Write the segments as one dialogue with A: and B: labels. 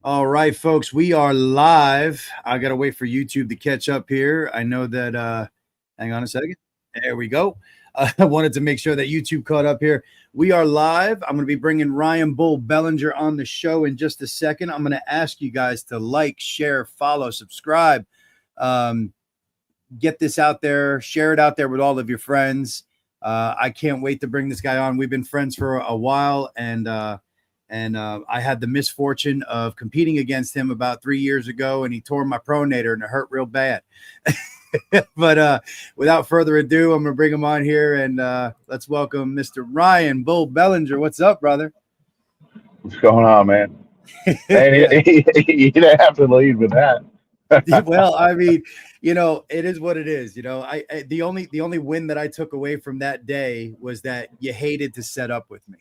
A: All right, folks, we are live. I got to wait for YouTube to catch up here. I know that, hang on a second. There we go. I wanted to make sure that YouTube caught up here. We are live. I'm going to be bringing Ryan "BULL Belanger on the show in just a second. I'm going to ask you guys to like, share, follow, subscribe. Get this out there, share it out there with all of your friends. I can't wait to bring this guy on. We've been friends for a while, and I had the misfortune of competing against him about 3 years ago, and he tore my pronator, and it hurt real bad. But without further ado, I'm going to bring him on here, and let's welcome Mr. Ryan "BULL Belanger. What's up, brother?
B: What's going on, man? Man, you didn't have to lead with that.
A: Well, I mean, it is what it is. The only win that I took away from that day was that you hated to set up with me.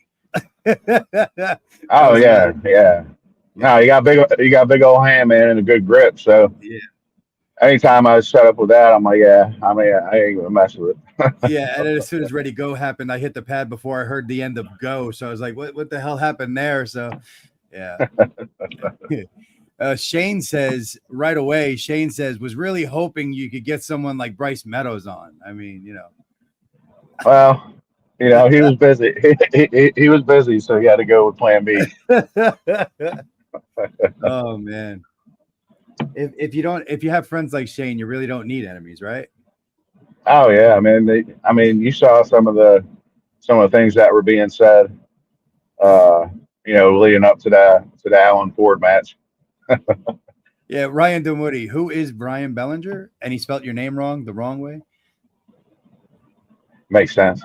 B: Oh yeah, yeah. No, you got big old hand, man, and a good grip. So
A: Yeah.
B: anytime I set up with that, I'm like, yeah, I mean, I ain't gonna mess with it.
A: Yeah, and then as soon as ready go happened, I hit the pad before I heard the end of go. So I was like, what the hell happened there? So yeah. Shane says right away, was really hoping you could get someone like Bryce Meadows on. I mean,
B: Well, he was busy. He was busy, so he had to go with Plan B.
A: Oh man. If you have friends like Shane, you really don't need enemies, right?
B: Oh yeah, I mean, you saw some of the things that were being said, uh, leading up to the Allen Ford match.
A: Yeah, Ryan Dunwoody. Who is Brian Bellinger? And he spelt your name wrong, the wrong way.
B: Makes sense.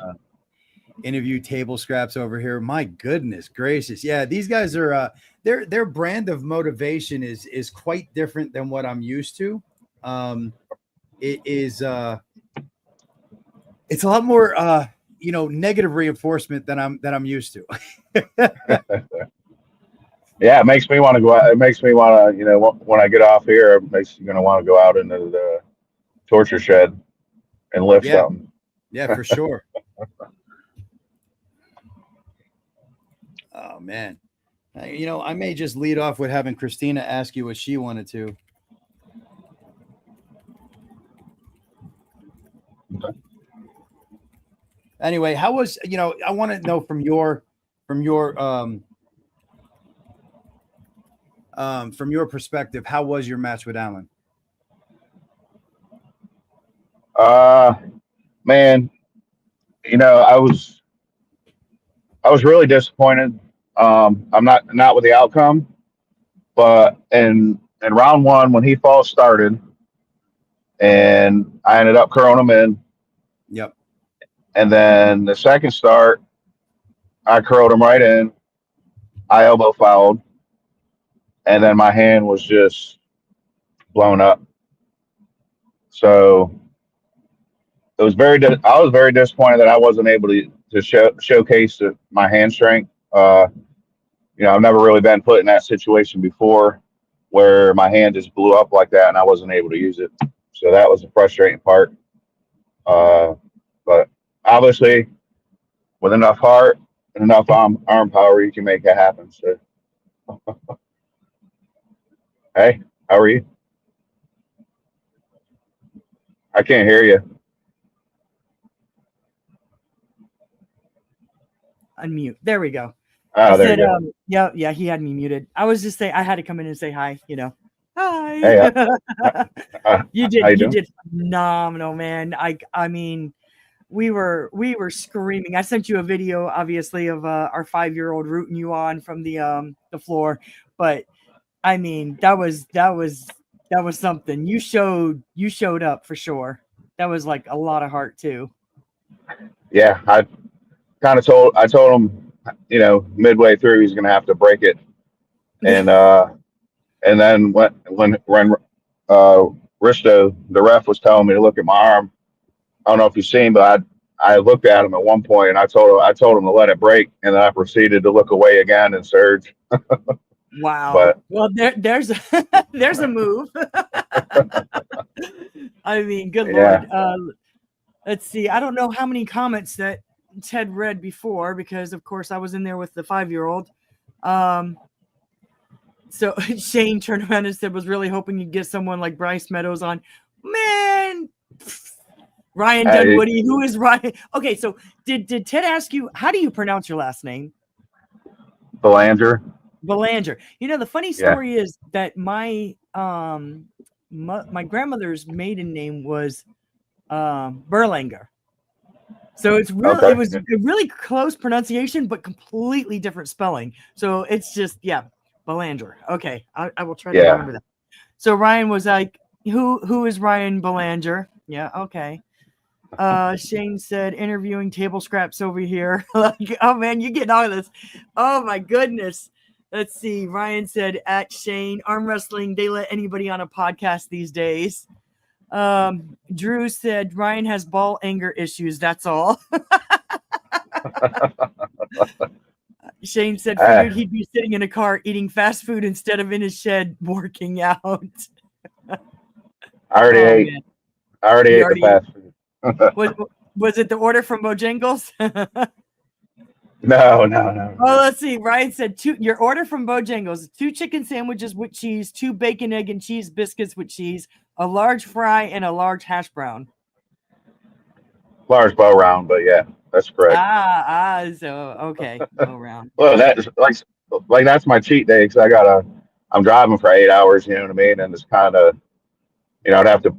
A: Interview table scraps over here. My goodness gracious. Yeah, these guys are their brand of motivation is quite different than what I'm used to. It is it's a lot more negative reinforcement than I'm used to.
B: Yeah, it makes me want to go out. It makes me want to, when I get off here, it makes you gonna want to go out into the torture shed and lift
A: Yeah,
B: something.
A: yeah, for sure. Oh man. I may just lead off with having Christina ask you what she wanted to. Anyway, how was I want to know from your perspective, how was your match with Alan?
B: Uh, Man, I was really disappointed. I'm not with the outcome, but in round one when he falls started, and I ended up curling him in,
A: Yep.
B: and then the second start, I curled him right in. I elbow fouled, and then my hand was just blown up. So I was very disappointed that I wasn't able to showcase my hand strength. I've never really been put in that situation before where my hand just blew up like that and I wasn't able to use it. So that was the frustrating part. But obviously, with enough heart and enough arm power, you can make it happen. So, hey, how are you? I can't hear you.
C: Unmute. There we go.
B: Oh, there you go.
C: Yeah, he had me muted. I was just saying I had to come in and say hi. Hi.
B: Hey,
C: you
B: how you doing?
C: did phenomenal, man. I mean, we were screaming. I sent you a video, obviously, of our 5-year-old rooting you on from the floor, but I mean that was something. You showed up for sure. That was like a lot of heart too.
B: Yeah, I told him, midway through he's gonna have to break it, and then when Risto, the ref, was telling me to look at my arm, I don't know if you've seen, but I looked at him at one point and I told him to let it break, and then I proceeded to look away again and surge.
C: Wow.
B: But
C: well, there's there's a move. I mean, good
B: yeah.
C: Lord. Let's see. I don't know how many comments that Ted read before because, of course, I was in there with the 5-year-old. So Shane turned around and said, was really hoping you'd get someone like Bryce Meadows on. Man, Ryan Dunwoody, who is Ryan? Okay, so did Ted ask you, how do you pronounce your last name?
B: Belanger.
C: Belanger. You know, the funny story is that my my grandmother's maiden name was Berlanger. So it's really, it was a really close pronunciation, but completely different spelling. So it's just, Belanger. Okay, I will try to remember that. So Ryan was like, who is Ryan Belanger? Yeah, okay. Shane said, interviewing table scraps over here. Like, oh man, you're getting all of this. Oh my goodness. Let's see. Ryan said, at Shane, arm wrestling, they let anybody on a podcast these days. Drew said, Ryan has ball anger issues. That's all. Shane said, figured he'd be sitting in a car eating fast food instead of in his shed working out.
B: I already ate. Man. I already ate the fast food.
C: Was it the order from Bojangles?
B: No.
C: Oh, let's see. Ryan said your order from Bojangles: 2 chicken sandwiches with cheese, 2 bacon, egg, and cheese biscuits with cheese, a large fry, and a large hash brown.
B: Large bow round, but yeah, that's correct.
C: So okay, bow round.
B: Well, that's like that's my cheat day because I'm driving for 8 hours. You know what I mean? And it's kind of, I'd have to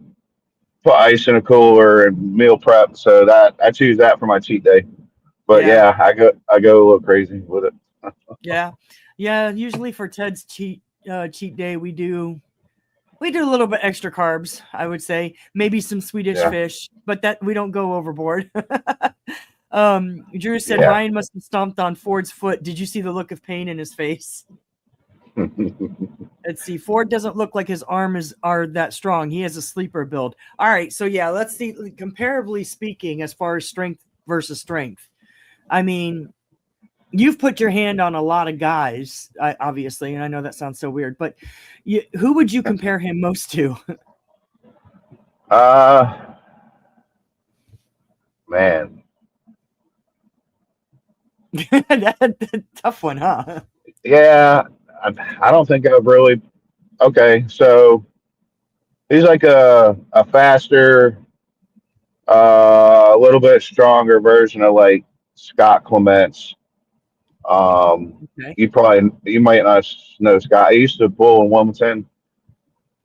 B: put ice in a cooler and meal prep, so that I choose that for my cheat day. But I go a little crazy with it.
C: Yeah. Usually for Ted's cheat day, we do a little bit extra carbs. I would say maybe some Swedish fish, but that we don't go overboard. Drew said Ryan must have stomped on Ford's foot. Did you see the look of pain in his face? Let's see. Ford doesn't look like his arms are that strong. He has a sleeper build. All right. So let's see. Comparably speaking, as far as strength versus strength, I mean, you've put your hand on a lot of guys, obviously, and I know that sounds so weird, but who would you compare him most to?
B: Man.
C: That tough one, huh?
B: Yeah, I don't think I've really. Okay, so he's like a faster, a little bit stronger version of like Scott Clements. You might not know Scott. He used to bull in Wilmington.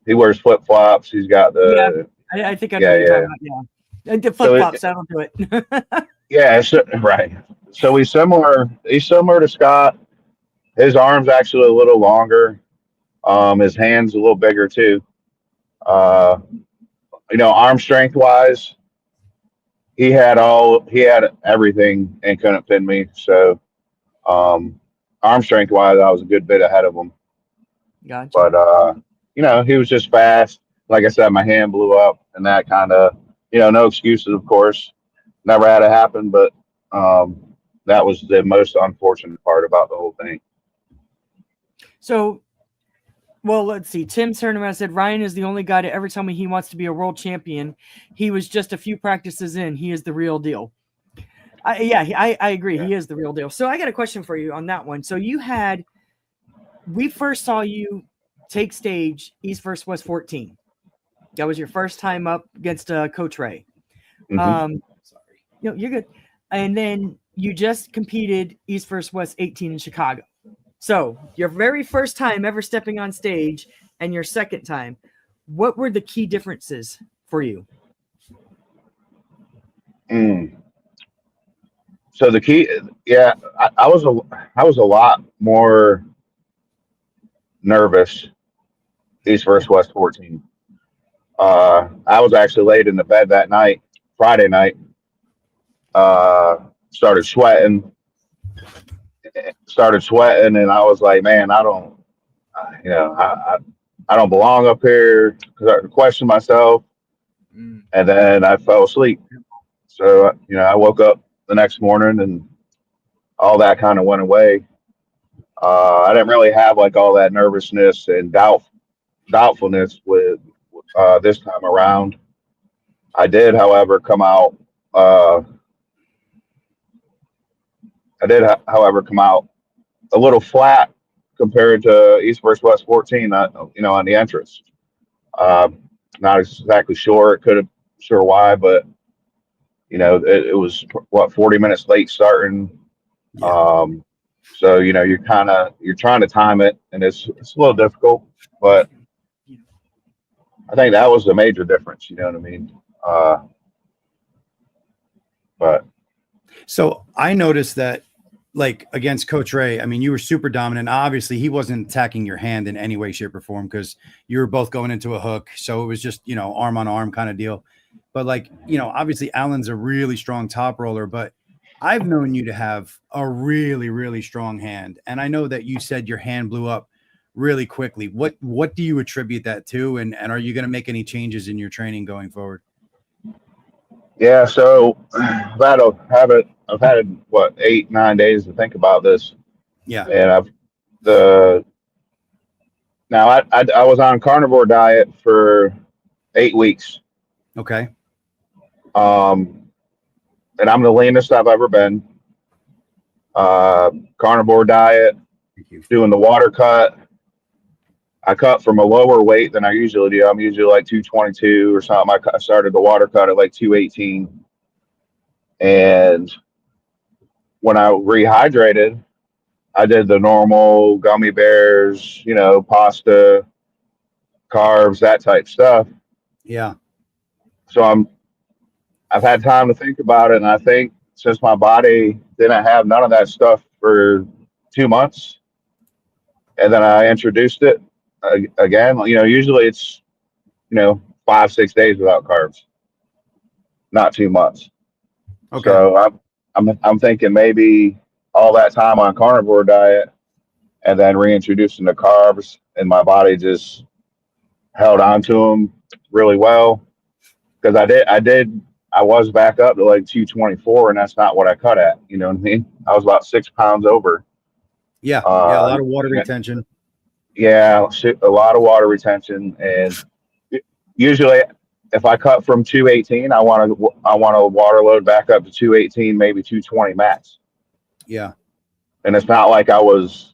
B: He wears flip flops. He's got the.
C: I think I know what you're talking about. Yeah, the flip flops. I don't do it.
B: Yeah, right. So he's similar. He's similar to Scott. His arm's actually a little longer. His hand's a little bigger too. Arm strength wise, he had everything and couldn't pin me. So, arm strength wise, I was a good bit ahead of him.
C: Gotcha.
B: But he was just fast. Like I said, my hand blew up, and that kind of, no excuses, of course. Never had it happen, but that was the most unfortunate part about the whole thing.
C: So, well, let's see. Tim Cerneman said, Ryan is the only guy to ever tell me he wants to be a world champion. He was just a few practices in. He is the real deal. I agree. Yeah. He is the real deal. So I got a question for you on that one. So we first saw you take stage East vs. West 14. That was your first time up against Coach Ray.
B: Mm-hmm.
C: Sorry. No, you're good. And then you just competed East vs. West 18 in Chicago. So your very first time ever stepping on stage and your second time, what were the key differences for you?
B: So the key, I was a lot more nervous East vs. West 14. I was actually laid in the bed that night, Friday night. Started sweating, and I was like, man, I don't belong up here, because I questioned myself, and then I fell asleep. So I woke up the next morning and all that kind of went away. I didn't really have like all that nervousness and doubtfulness with this time around. I did, however, come out. A little flat compared to East versus West 14, on the entrance. Not exactly sure. Sure why, but it was what 40 minutes late starting.
A: Yeah.
B: So you're trying to time it, and it's a little difficult, but I think that was the major difference. You know what I mean? But
A: So I noticed that, like against Coach Ray, I mean, you were super dominant. Obviously, he wasn't attacking your hand in any way, shape, or form because you were both going into a hook. So it was just, arm on arm kind of deal. But obviously, Alan's a really strong top roller, but I've known you to have a really, really strong hand. And I know that you said your hand blew up really quickly. What do you attribute that to? And are you going to make any changes in your training going forward?
B: yeah, so I've had what 8-9 days to think about this,
A: Yeah.
B: and I was on carnivore diet for 8 weeks.
A: Okay.
B: And I'm the leanest I've ever been. Carnivore diet,
A: Thank you.
B: doing the water cut. I cut from a lower weight than I usually do. I'm usually like 222 or something. I started the water cut at like 218. And when I rehydrated, I did the normal gummy bears, pasta, carbs, that type stuff.
A: Yeah.
B: So I've had time to think about it, and I think since my body didn't have none of that stuff for 2 months, and then I introduced it again, usually it's 5-6 days without carbs, not 2 months.
A: Okay.
B: So I'm thinking maybe all that time on carnivore diet and then reintroducing the carbs, and my body just held on to them really well, because I was back up to like 224, and that's not what I cut at. You know what I mean? I was about 6 pounds over.
A: Yeah. Yeah. A lot of water retention.
B: Yeah, a lot of water retention, and usually if I cut from 218, I want to water load back up to 218, maybe 220 max.
A: Yeah.
B: And it's not like I was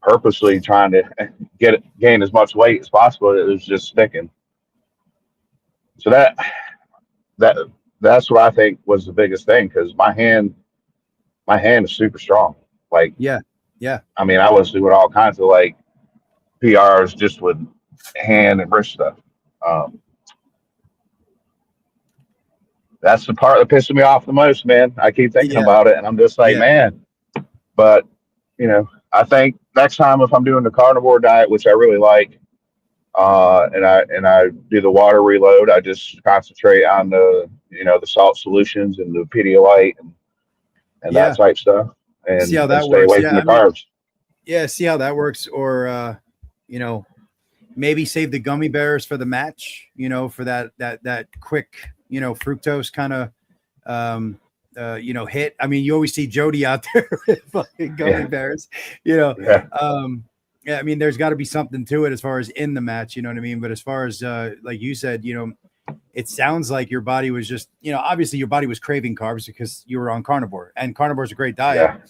B: purposely trying to gain as much weight as possible. It was just sticking. So that's what I think was the biggest thing, because my hand is super strong. Like,
A: Yeah. Yeah.
B: I mean, I was doing all kinds of like PRs just with hand and wrist stuff. That's the part that pisses me off the most, man. I keep thinking
A: Yeah.
B: about it, and I'm just like,
A: Yeah.
B: man. But I think next time, if I'm doing the carnivore diet, which I really like, and I do the water reload, I just concentrate on the salt solutions and the Pedialyte and that type stuff,
A: See how
B: and
A: that
B: stay
A: works.
B: away
A: Yeah.
B: from the carbs.
A: Yeah. See how that works. Or, maybe save the gummy bears for the match, for that quick, fructose kind of, hit. I mean, you always see Jody out there with fucking gummy bears,
B: Yeah.
A: Yeah, I mean, there's got to be something to it as far as in the match, you know what I mean? But as far as, like you said, it sounds like your body was just, obviously your body was craving carbs because you were on carnivore, and carnivore is a great diet,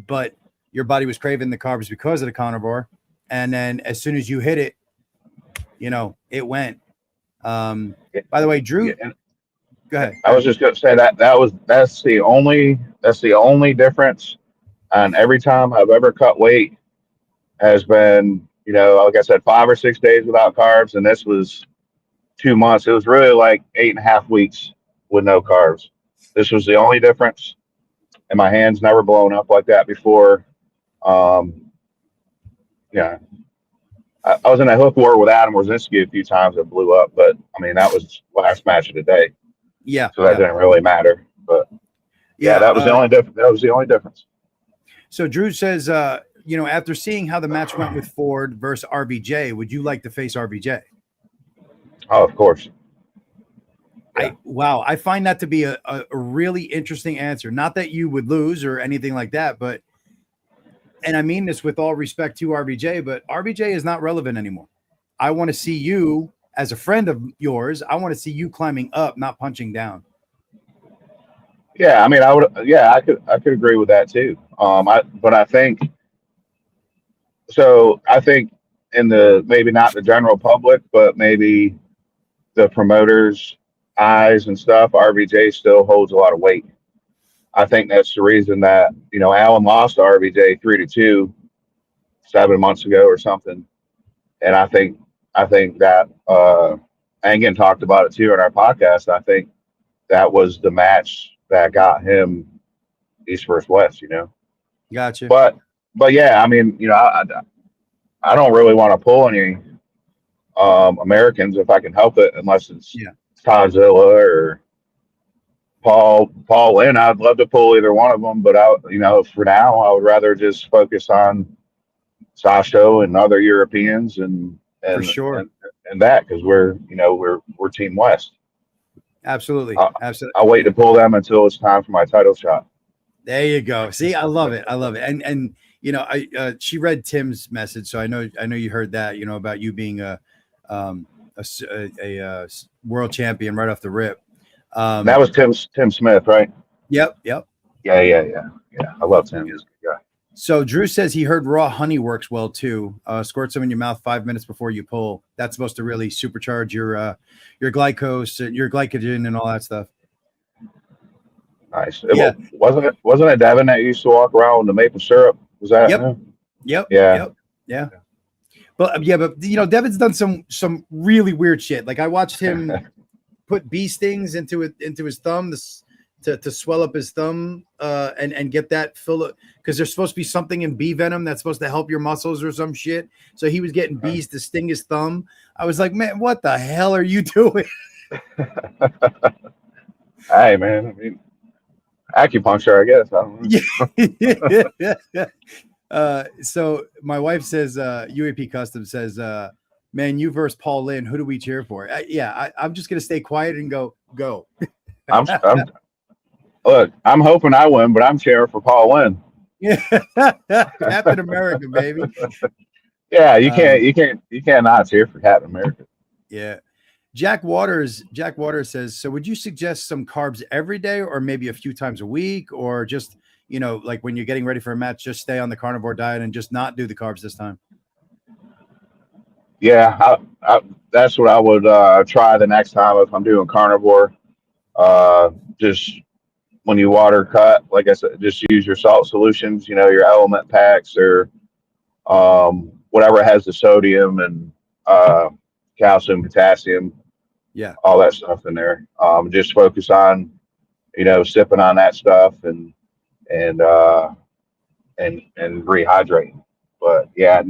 A: but your body was craving the carbs because of the carnivore. And then as soon as you hit it, it went. By the way, Drew, go ahead.
B: I was just going to say that's the only difference. And every time I've ever cut weight has been, like I said, 5 or 6 days without carbs, and this was 2 months. It was really like 8.5 weeks with no carbs. This was the only difference, and my hand's never blown up like that before. Yeah, I was in a hook war with Adam Rosinski a few times. It blew up, but I mean that was last match of the day.
A: Yeah,
B: so that didn't really matter. But yeah, that was the only difference. That was the only difference.
A: So Drew says, after seeing how the match went with Ford versus RBJ, would you like to face RBJ?
B: Oh, of course. Yeah.
A: I find that to be a really interesting answer. Not that you would lose or anything like that, but, and I mean this with all respect to RBJ, but RBJ is not relevant anymore. I want to see you as a friend of yours. I want to see you climbing up, not punching down.
B: Yeah, I mean, I could agree with that too. But I think So I think in the maybe not the general public, but maybe the promoters' eyes and stuff, RVJ still holds a lot of weight. I think that's the reason that Allen lost to RVJ 3-2 7 months ago or something, and I think that Angan talked about it too in our podcast. I think that was the match that got him East versus West.
A: Gotcha.
B: But yeah, I mean, I don't really want to pull any Americans if I can help it, unless it's
A: Yeah.
B: Godzilla or Paul Lynn. I'd love to pull either one of them, but for now, I would rather just focus on Sasho and other Europeans and
A: For
B: and
A: sure.
B: and that, because we're Team West.
A: Absolutely. Absolutely.
B: I'll wait to pull them until it's time for my title shot.
A: There you go. See, I love it. I love it. And she read Tim's message, so I know you heard that. About you being a world champion right off the rip.
B: That was Tim Smith, right?
A: Yep.
B: Yeah. I love Tim. He's a good guy.
A: So Drew says he heard raw honey works well too. Squirt some in your mouth 5 minutes before you pull. That's supposed to really supercharge your glycose, your glycogen, and all that stuff.
B: Nice. Wasn't it Devin that used to walk around with the maple syrup? Was that?
A: Yep.
B: Yeah.
A: But Devin's done some really weird shit. Like I watched him put bee stings into his thumb to swell up his thumb and get that fill up, because there's supposed to be something in bee venom that's supposed to help your muscles or some shit. So he was getting bees to sting his thumb. I was like, man, what the hell are you doing?
B: Hey, man. I mean, acupuncture, I guess. I don't know.
A: So my wife says, UAP Custom says, man, you versus Paul Lynn, who do we cheer for? I'm just gonna stay quiet and go.
B: Look, I'm hoping I win, but I'm cheering for Paul Lynn.
A: Captain America, baby.
B: Yeah, you can't not cheer for Captain America.
A: Yeah. Jack Waters says, so would you suggest some carbs every day or maybe a few times a week, or just, like when you're getting ready for a match, just stay on the carnivore diet and just not do the carbs this time?
B: Yeah, that's what I would try the next time if I'm doing carnivore. Just when you water cut, like I said, just use your salt solutions, your element packs or whatever has the sodium and calcium, potassium, all that stuff in there. Just focus on, sipping on that stuff and rehydrating. But yeah,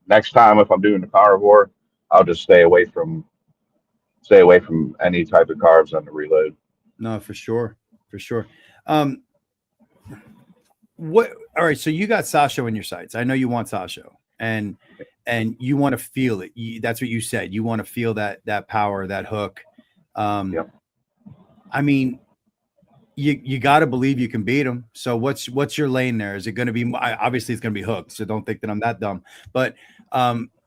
B: next time if I'm doing the carnivore, I'll just stay away from any type of carbs on the reload.
A: No, for sure. All right, so you got Sasho in your sights. I know you want Sasho, and you want to feel it. That's what you said. You want to feel that power, that hook.
B: Yep.
A: I mean, you got to believe you can beat him. So what's your lane there? Is it going to be, obviously it's going to be hooked, so don't think that I'm that dumb, but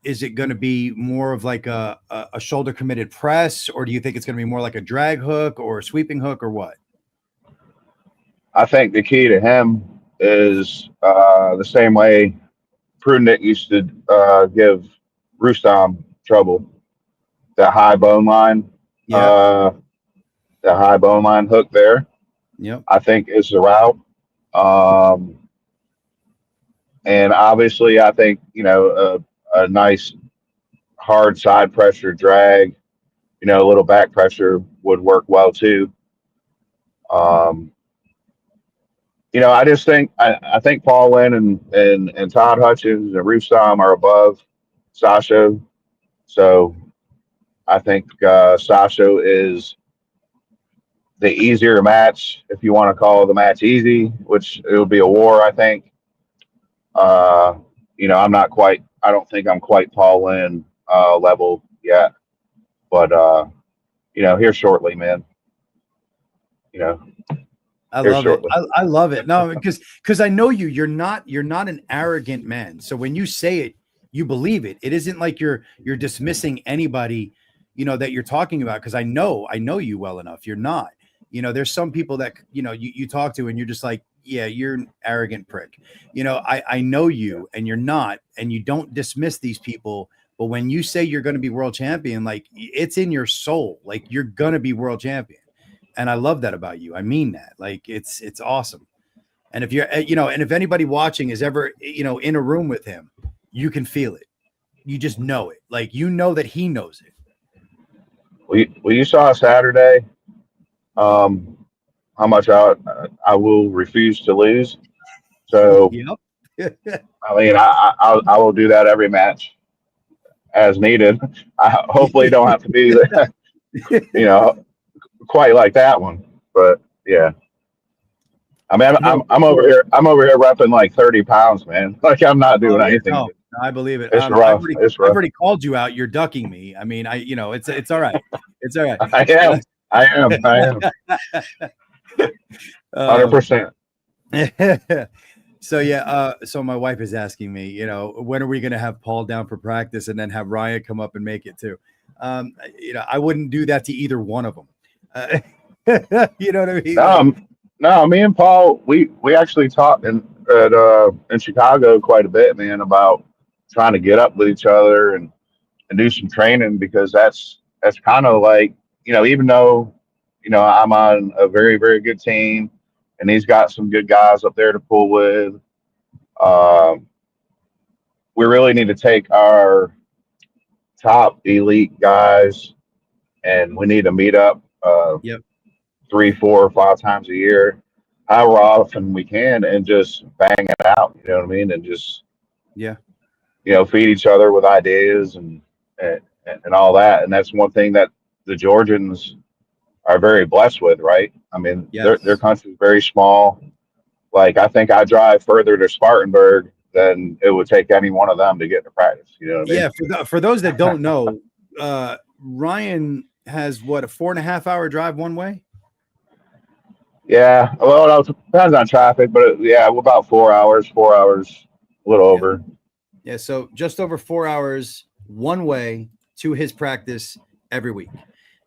A: is it going to be more of like a shoulder committed press, or do you think it's going to be more like a drag hook or a sweeping hook, or what?
B: I think the key to him is the same way Prudent used to give Rustam trouble. That high bone line, the high bone line hook there.
A: Yep.
B: I think is the route. And obviously, I think a nice hard side pressure drag, a little back pressure would work well too. I just think I think Paul Lynn and Todd Hutchins and Rustam are above Sasho. So I think Sasho is the easier match, if you want to call the match easy, which it will be a war, I think. I don't think I'm quite Paul Lynn level yet, but here shortly, man.
A: I love it. I love it. No, because I know you're not an arrogant man. So when you say it, you believe it. It isn't like you're dismissing anybody, that you're talking about. Because I know you well enough. You're not. There's some people that you talk to and you're just like, yeah, you're an arrogant prick. You know, I know you, and you're not, and you don't dismiss these people. But when you say you're going to be world champion, like it's in your soul, like you're going to be world champion. And I love that about you. I mean that. Like it's awesome. And if you're, and if anybody watching is ever, in a room with him, you can feel it. You just know it. Like you know that he knows it.
B: Well, you saw Saturday. How much I will refuse to lose. So
A: Yep.
B: I mean, I will do that every match as needed. I hopefully don't have to be, quite like that one. But yeah, I mean, I'm over here. I'm over here repping like 30 pounds, man. Like I'm not doing anything.
A: No, I believe it.
B: It's rough. It's rough.
A: I've already called you out. You're ducking me. I mean, it's all right. It's all right.
B: I am. 100%.
A: So yeah, so my wife is asking me, when are we going to have Paul down for practice and then have Ryan come up and make it too? I wouldn't do that to either one of them. You know what I mean?
B: No, me and Paul, we actually talked in Chicago quite a bit, man, about trying to get up with each other and do some training, because that's kind of like, even though, I'm on a very, very good team and he's got some good guys up there to pull with. We really need to take our top elite guys and we need to meet up
A: Yep.
B: 3, 4, or 5 times a year, however often we can, and just bang it out. You know what I mean? And just feed each other with ideas and all that. And that's one thing that the Georgians are very blessed with, right? I mean, their country is very small. Like I think I drive further to Spartanburg than it would take any one of them to get to practice. You know what I mean?
A: Yeah. For those that don't know, Ryan has a 4.5-hour drive one way.
B: Yeah, well, it depends on traffic, but about 4 hours, a little over.
A: Yeah, so just over 4 hours one way to his practice every week.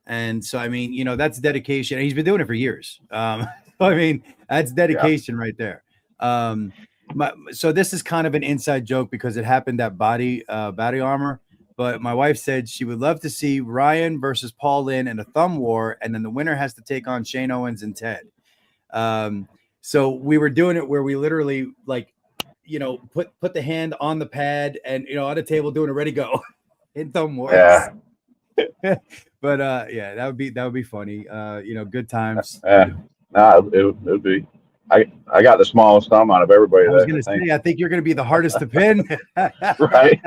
A: And so, I mean, that's dedication. He's been doing it for years. I mean, that's dedication right there. So this is kind of an inside joke because it happened at Body Armor. But my wife said she would love to see Ryan versus Paul Lynn in a thumb war, and then the winner has to take on Shane Owens and Ted. So we were doing it where we literally put the hand on the pad and on the table doing a ready go in thumb wars.
B: Yeah.
A: But that would be funny. Good times.
B: It would be. I got the smallest thumb out of everybody.
A: I was going to say, I think you're going to be the hardest to pin.
B: Right.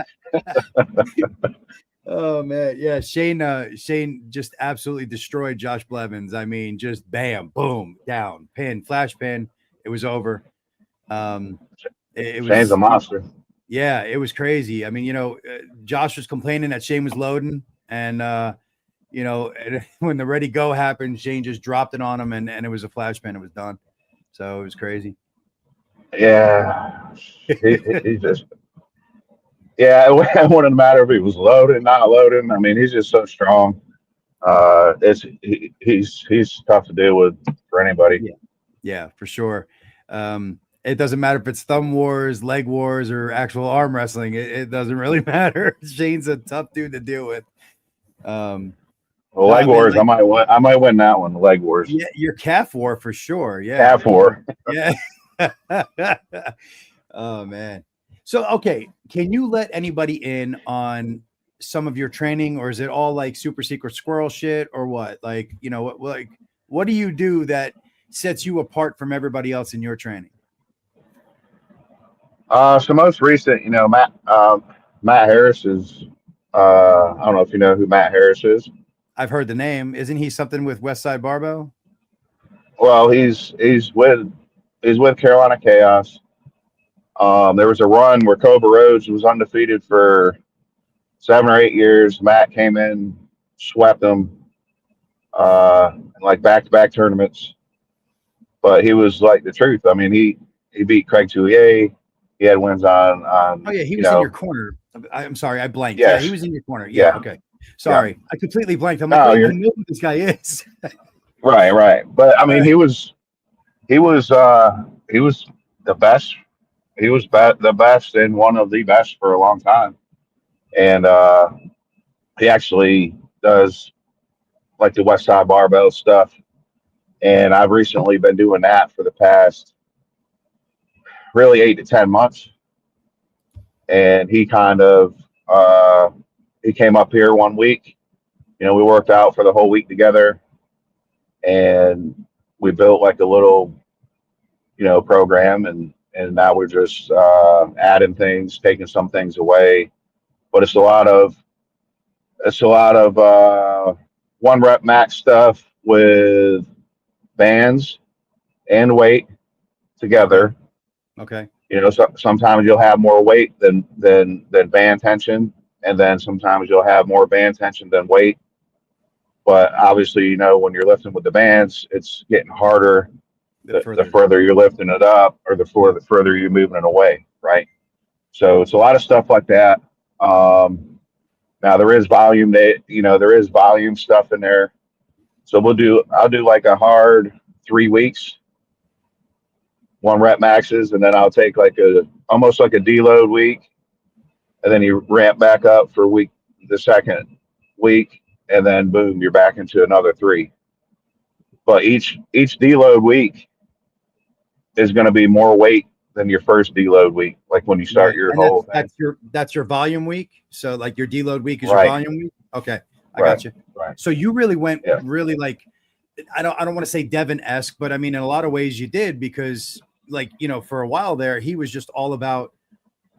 A: Oh man, yeah. Shane just absolutely destroyed Josh Blevins. I mean, just bam, boom, down, pin, flash pin. It was over.
B: Shane's a monster.
A: Yeah, it was crazy. I mean, Josh was complaining that Shane was loading, and when the ready go happened, Shane just dropped it on him, and it was a flash pin. It was done. So it was crazy.
B: Yeah, he just. Yeah, it wouldn't matter if he was loaded, not loaded. I mean, he's just so strong. He's tough to deal with for anybody.
A: Yeah, for sure. It doesn't matter if it's thumb wars, leg wars, or actual arm wrestling. It doesn't really matter. Shane's a tough dude to deal with.
B: Leg wars, I might win that one. Leg wars.
A: Yeah, your calf war for sure. Yeah,
B: calf war.
A: Yeah. Oh man. So okay, can you let anybody in on some of your training, or is it all like super secret squirrel shit, or what? Like, what do you do that sets you apart from everybody else in your training?
B: So most recent, Matt Harris is. I don't know if you know who Matt Harris is.
A: I've heard the name. Isn't he something with Westside Barbell?
B: Well, he's with Carolina Chaos. There was a run where Cobra Rhodes was undefeated for 7 or 8 years. Matt came in, swept them, in like back-to-back tournaments. But he was like the truth. I mean, he beat Craig Toulier. He had wins on.
A: Oh yeah, he was in your corner. I'm sorry, I blanked.
B: Yes.
A: Yeah, he was in your corner. Yeah. Okay. Sorry, I completely blanked. I'm like, I know who this guy is.
B: Right. But I mean, he was he was the best. He was the best and one of the best for a long time. And he actually does like the West Side Barbell stuff. And I've recently been doing that for the past really 8 to 10 months. And he kind of he came up here one week. You know, we worked out for the whole week together, and we built like a little, you know, program. And now we're just adding things, taking some things away. But it's a lot of one rep max stuff with bands and weight together.
A: Okay.
B: You know, sometimes you'll have more weight than band tension, and then sometimes you'll have more band tension than weight. But obviously, you know, when you're lifting with the bands, it's getting harder the further you're lifting it up, or the further you're moving it away, right? So it's a lot of stuff like that. Now there is volume there is volume stuff in there. So I'll do like a hard 3 weeks, one rep maxes, and then I'll take like almost like a deload week, and then you ramp back up for the second week, and then boom, you're back into another 3. But each deload week is going to be more weight than your first deload week, like when you start your whole thing.
A: That's your volume week. So like your deload week is
B: Right.
A: your volume week. Okay, I got you.
B: Right.
A: So you really went really like, I don't want to say Devin-esque, but I mean in a lot of ways you did, because like, you know, for a while there he was just all about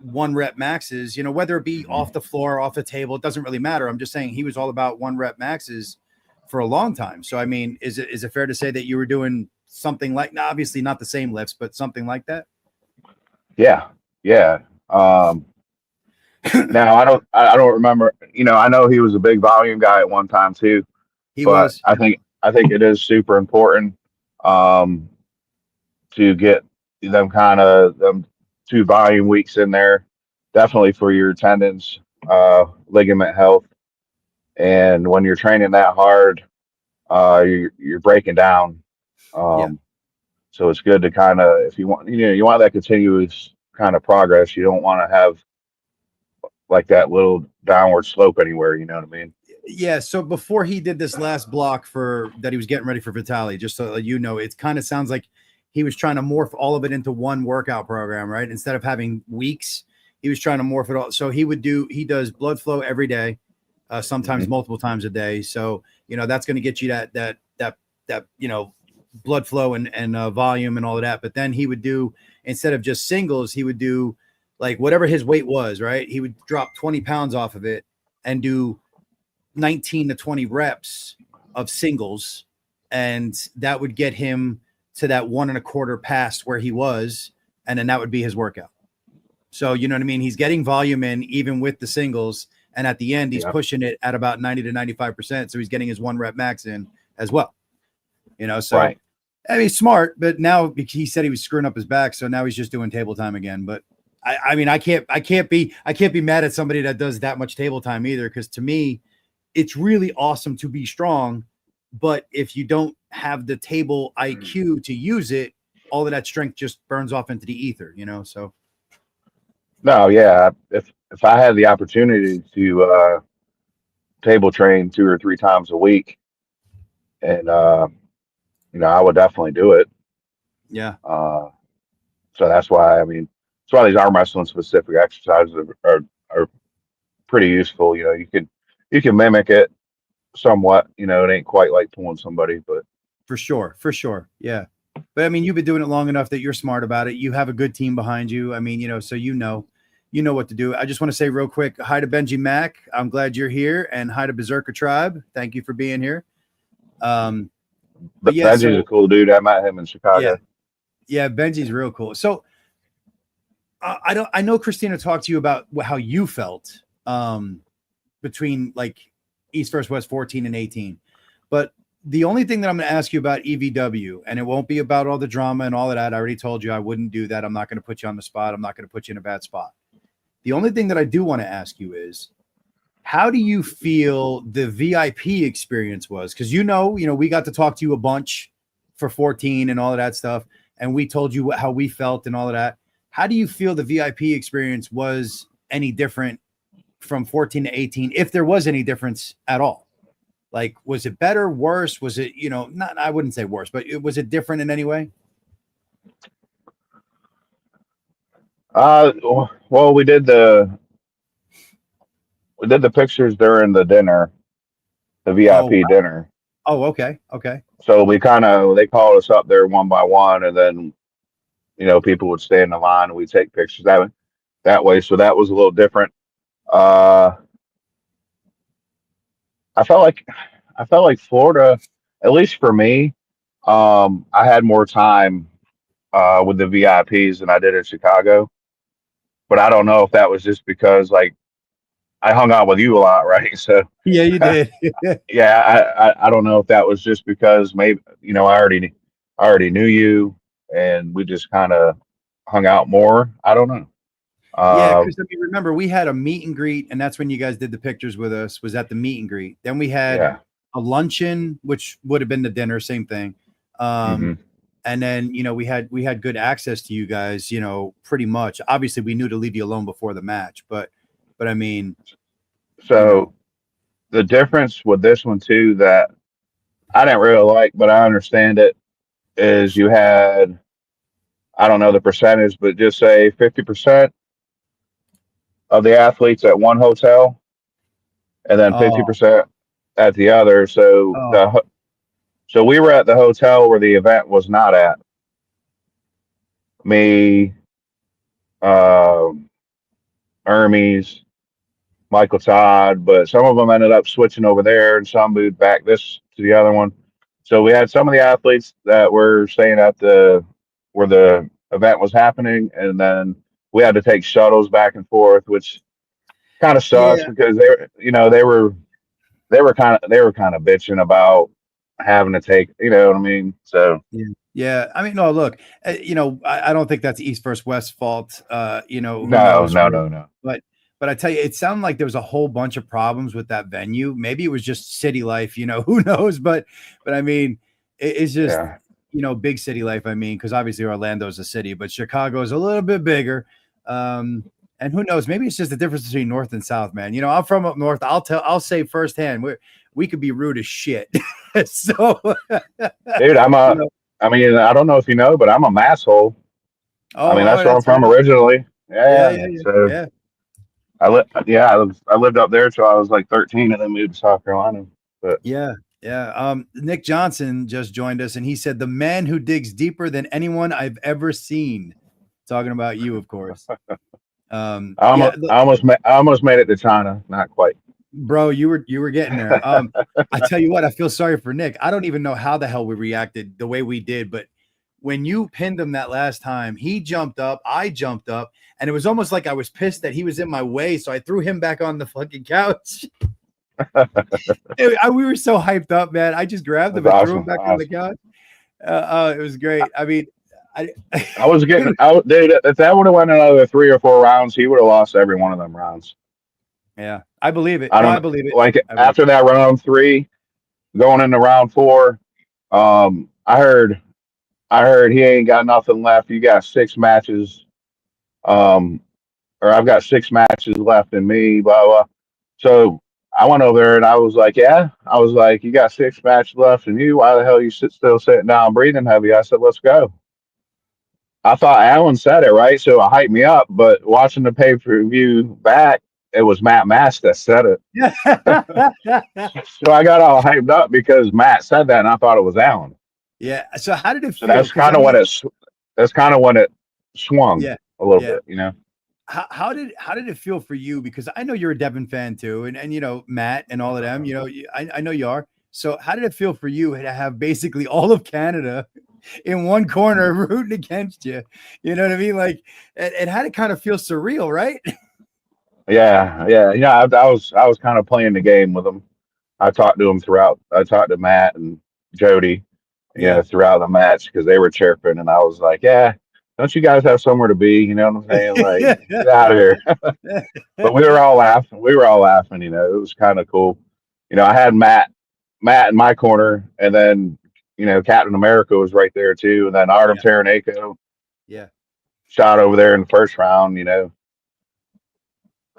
A: one rep maxes, you know, whether it be off the floor, off the table, it doesn't really matter. I'm just saying he was all about one rep maxes for a long time. So I mean, is it fair to say that you were doing something like, obviously not the same lifts, but something like that?
B: Yeah. Now I don't remember. You know, I know he was a big volume guy at one time too.
A: He was.
B: I think it is super important to get them 2 volume weeks in there, definitely for your tendons, ligament health, and when you're training that hard, you're breaking down. So it's good to kind of, if you want that continuous kind of progress, you don't want to have like that little downward slope anywhere. You know what I mean?
A: Yeah. So before he did this last block that he was getting ready for Vitali, just so you know, it kind of sounds like he was trying to morph all of it into one workout program, right? Instead of having weeks, he was trying to morph it all. So he does blood flow every day, sometimes multiple times a day. So, you know, that's going to get you that, you know, blood flow and volume and all of that. But then he would do, instead of just singles, he would do like whatever his weight was, right? He would drop 20 pounds off of it and do 19 to 20 reps of singles. And that would get him to that 1.25 past where he was. And then that would be his workout. So, you know what I mean? He's getting volume in even with the singles. And at the end, he's pushing it at about 90 to 95%. So he's getting his 1 rep max in as well. You know, so I mean, smart, but now he said he was screwing up his back. So now he's just doing table time again. But I mean, I can't be mad at somebody that does that much table time either. Cause to me, it's really awesome to be strong, but if you don't have the table IQ to use it, all of that strength just burns off into the ether, you know? So.
B: No, yeah. If I had the opportunity to table train 2 or 3 times a week, and you know, I would definitely do it.
A: Yeah.
B: So that's why these arm wrestling specific exercises are pretty useful. You know, you can mimic it somewhat. You know, it ain't quite like pulling somebody, but
A: for sure, yeah. But I mean, you've been doing it long enough that you're smart about it. You have a good team behind you. I mean, you know, so you know what to do. I just want to say real quick, hi to Benji Mack. I'm glad you're here, and hi to Berserker Tribe. Thank you for being here.
B: But yeah, Benji's a cool dude. I met him in Chicago.
A: Yeah, Benji's real cool. So I know Christina talked to you about how you felt between like East versus West 14 and 18. But the only thing that I'm going to ask you about EVW, and it won't be about all the drama and all of that. I already told you I wouldn't do that. I'm not going to put you on the spot. I'm not going to put you in a bad spot. The only thing that I do want to ask you is, how do you feel the VIP experience was? Because you know, we got to talk to you a bunch for 14 and all of that stuff. and we told you how we felt and all of that. How do you feel the VIP experience was any different from 14 to 18, if there was any difference at all? Like, was it better, worse? Was it, not, I wouldn't say worse, but was it different in any way?
B: Well, we did the pictures during the dinner, the
A: Oh,
B: VIP
A: wow.
B: dinner.
A: Oh, okay. Okay.
B: So they called us up there one by one, and then people would stay in the line and we take pictures that way. So that was a little different. Uh, I felt like Florida, at least for me, I had more time with the VIPs than I did in Chicago. But I don't know if that was just because like I hung out with you a lot, right? So
A: Yeah, you did.
B: yeah, I don't know if that was just because maybe I already knew you and we just kind of hung out more. I don't know.
A: Yeah,
B: Um,
A: because I mean, remember we had a meet and greet, and that's when you guys did the pictures with us. Was at the meet and greet. Then we had
B: yeah.
A: a luncheon, which would have been the dinner, same thing.
B: Hmm.
A: And then we had good access to you guys, pretty much. Obviously, we knew to leave you alone before the match, but I mean, you know,
B: So the difference with this one too that I didn't really like, but I understand it, is you had, I don't know the percentage, but just say 50% of the athletes at one hotel and then
A: oh,
B: 50% at the other. So
A: oh,
B: so we were at the hotel where the event was not at. Me, um, Hermes, Michael Todd, but some of them ended up switching over there and some moved back this to the other one. So we had some of the athletes that were staying at the where the event was happening, and then we had to take shuttles back and forth, which kind of sucks
A: yeah,
B: because they were kind of bitching about having to take, you know what I mean? So
A: yeah, yeah. I mean, no, look, I don't think that's East versus West fault. Who
B: no,
A: knows,
B: no,
A: right?
B: no, no.
A: But I tell you, it sounded like there was a whole bunch of problems with that venue. Maybe it was just city life, who knows? But I mean, it's just
B: Yeah.
A: big city life. I mean, because obviously Orlando's a city, but Chicago is a little bit bigger. Um, and who knows? Maybe it's just the difference between North and South, man. I'm from up north. I'll say firsthand, we could be rude as shit. So,
B: Dude,
A: you know,
B: I mean, I don't know if you know, but I'm a masshole. I mean,
A: oh,
B: that's where I'm
A: that's
B: from
A: right.
B: originally.
A: Yeah,
B: Yeah,
A: yeah,
B: yeah.
A: yeah,
B: So
A: yeah.
B: I lived up there till I was like 13 and then moved to South Carolina. But
A: Yeah, yeah. Nick Johnson just joined us, and he said the man who digs deeper than anyone I've ever seen. Talking about you, of course. Yeah, look,
B: I almost made it to China. Not quite.
A: bro, you were getting there. I tell you what, I feel sorry for Nick. I don't even know how the hell we reacted the way we did, but when you pinned him that last time, he jumped up, I jumped up, and it was almost like I was pissed that he was in my way, so I threw him back on the fucking couch. We were so hyped up, man. I just grabbed
B: That's
A: him and threw him
B: awesome.
A: back on the
B: Awesome.
A: couch. Oh, it was great. I mean, I
B: I was getting out, dude. If that would have went another 3 or 4 rounds, he would have lost every one of them rounds.
A: yeah, I believe it.
B: I
A: No, I
B: don't
A: believe it.
B: like
A: I believe
B: after that round three, going into round four. I heard he ain't got nothing left. You got 6 matches. Um, or I've got 6 matches left in me. Blah blah. So I went over there and I was like, yeah. I was like, you got 6 matches left in you. Why the hell you still sitting down breathing heavy? I said, let's go. I thought Alan said it right, so it hyped me up. But watching the pay per view back, it was Matt Mass that said it.
A: it.
B: So I got all hyped up because Matt said that, and I thought it was Alan.
A: Yeah. So how did it
B: So
A: feel?
B: that's
A: Because I
B: kind of
A: mean,
B: when it swung
A: yeah,
B: a little
A: yeah.
B: bit, you know.
A: How did it feel for you? Because I know you're a Devon fan too, and Matt and all of them. I know you are. So how did it feel for you to have basically all of Canada in one corner rooting against you? You know what I mean? Like, it had to kind of feel surreal, right?
B: Yeah, yeah, yeah. I was kind of playing the game with them. I talked to them throughout. I talked to Matt and Jody,
A: Yeah.
B: throughout the match because they were chirping, and I was like, "Yeah, don't you guys have somewhere to be?" You know what I'm saying? Like, get out of here. But we were all laughing. We were all laughing. It was kind of cool. I had Matt in my corner, and then Captain America was right there too, and then Artem Taranako
A: Yeah.
B: shot over there in the first round. Fucker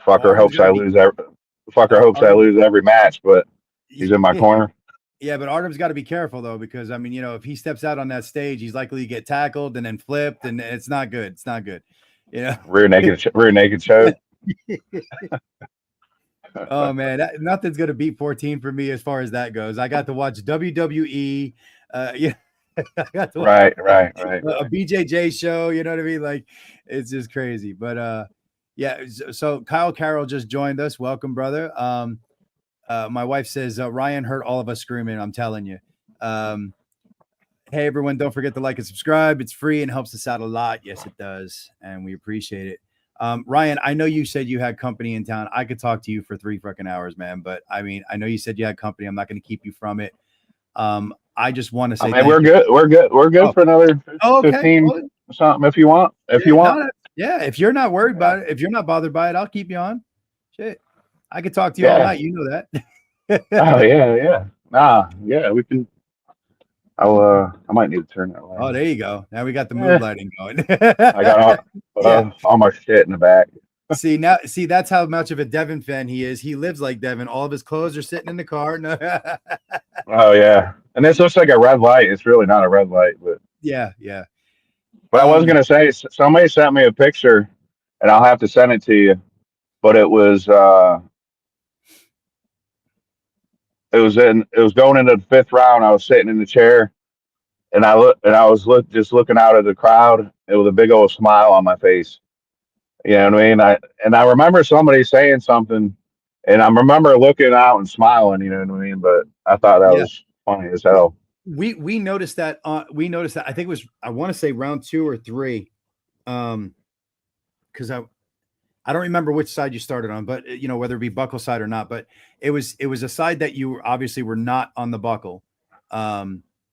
A: Artem's
B: hopes
A: got
B: I
A: to be.
B: lose every. Fucker hopes I
A: Artem,
B: lose every match, but he's in my corner.
A: Yeah, but Artem's got to be careful though, because I mean, if he steps out on that stage, he's likely to get tackled and then flipped, and it's not good. It's not good.
B: Rear naked choke.
A: Oh man, nothing's gonna beat 14 for me as far as that goes. I got to watch WWE. Yeah, I got to watch
B: right.
A: a BJJ show. You know what I mean? Like, it's just crazy. But yeah. So Kyle Carroll just joined us. Welcome, brother. My wife says Ryan heard all of us screaming. I'm telling you. Hey everyone, don't forget to like and subscribe. It's free and helps us out a lot. Yes, it does, and we appreciate it. Ryan, I know you said you had company in town. I could talk to you for 3 fucking hours, man. But I mean, I know you said you had company. I'm not going to keep you from it. I just want to say,
B: we're good. We're good for another 15
A: well,
B: something if you want. If you want.
A: Yeah. If you're not worried about it, if you're not bothered by it, I'll keep you on. Shit, I could talk to you all night. You know
B: that. Oh yeah. Nah, yeah, we can. I might need to turn that light.
A: Oh, there you go. Now we got the mood lighting going.
B: I got all my shit in the back.
A: See, that's how much of a Devin fan he is. He lives like Devin. All of his clothes are sitting in the car.
B: Oh yeah, and this looks like a red light. It's really not a red light, but
A: yeah.
B: But I was gonna say, somebody sent me a picture, and I'll have to send it to you. But it was going into the 5th round. I was sitting in the chair, and I was just looking out at the crowd. It was a big old smile on my face. You know what I mean? I remember somebody saying something, and I remember looking out and smiling. You know what I mean? But I thought that was funny as hell.
A: We noticed that. We noticed that. I think it was. I want to say round 2 or 3, because I don't remember which side you started on, but whether it be buckle side or not. But it was a side that you obviously were not on the buckle, or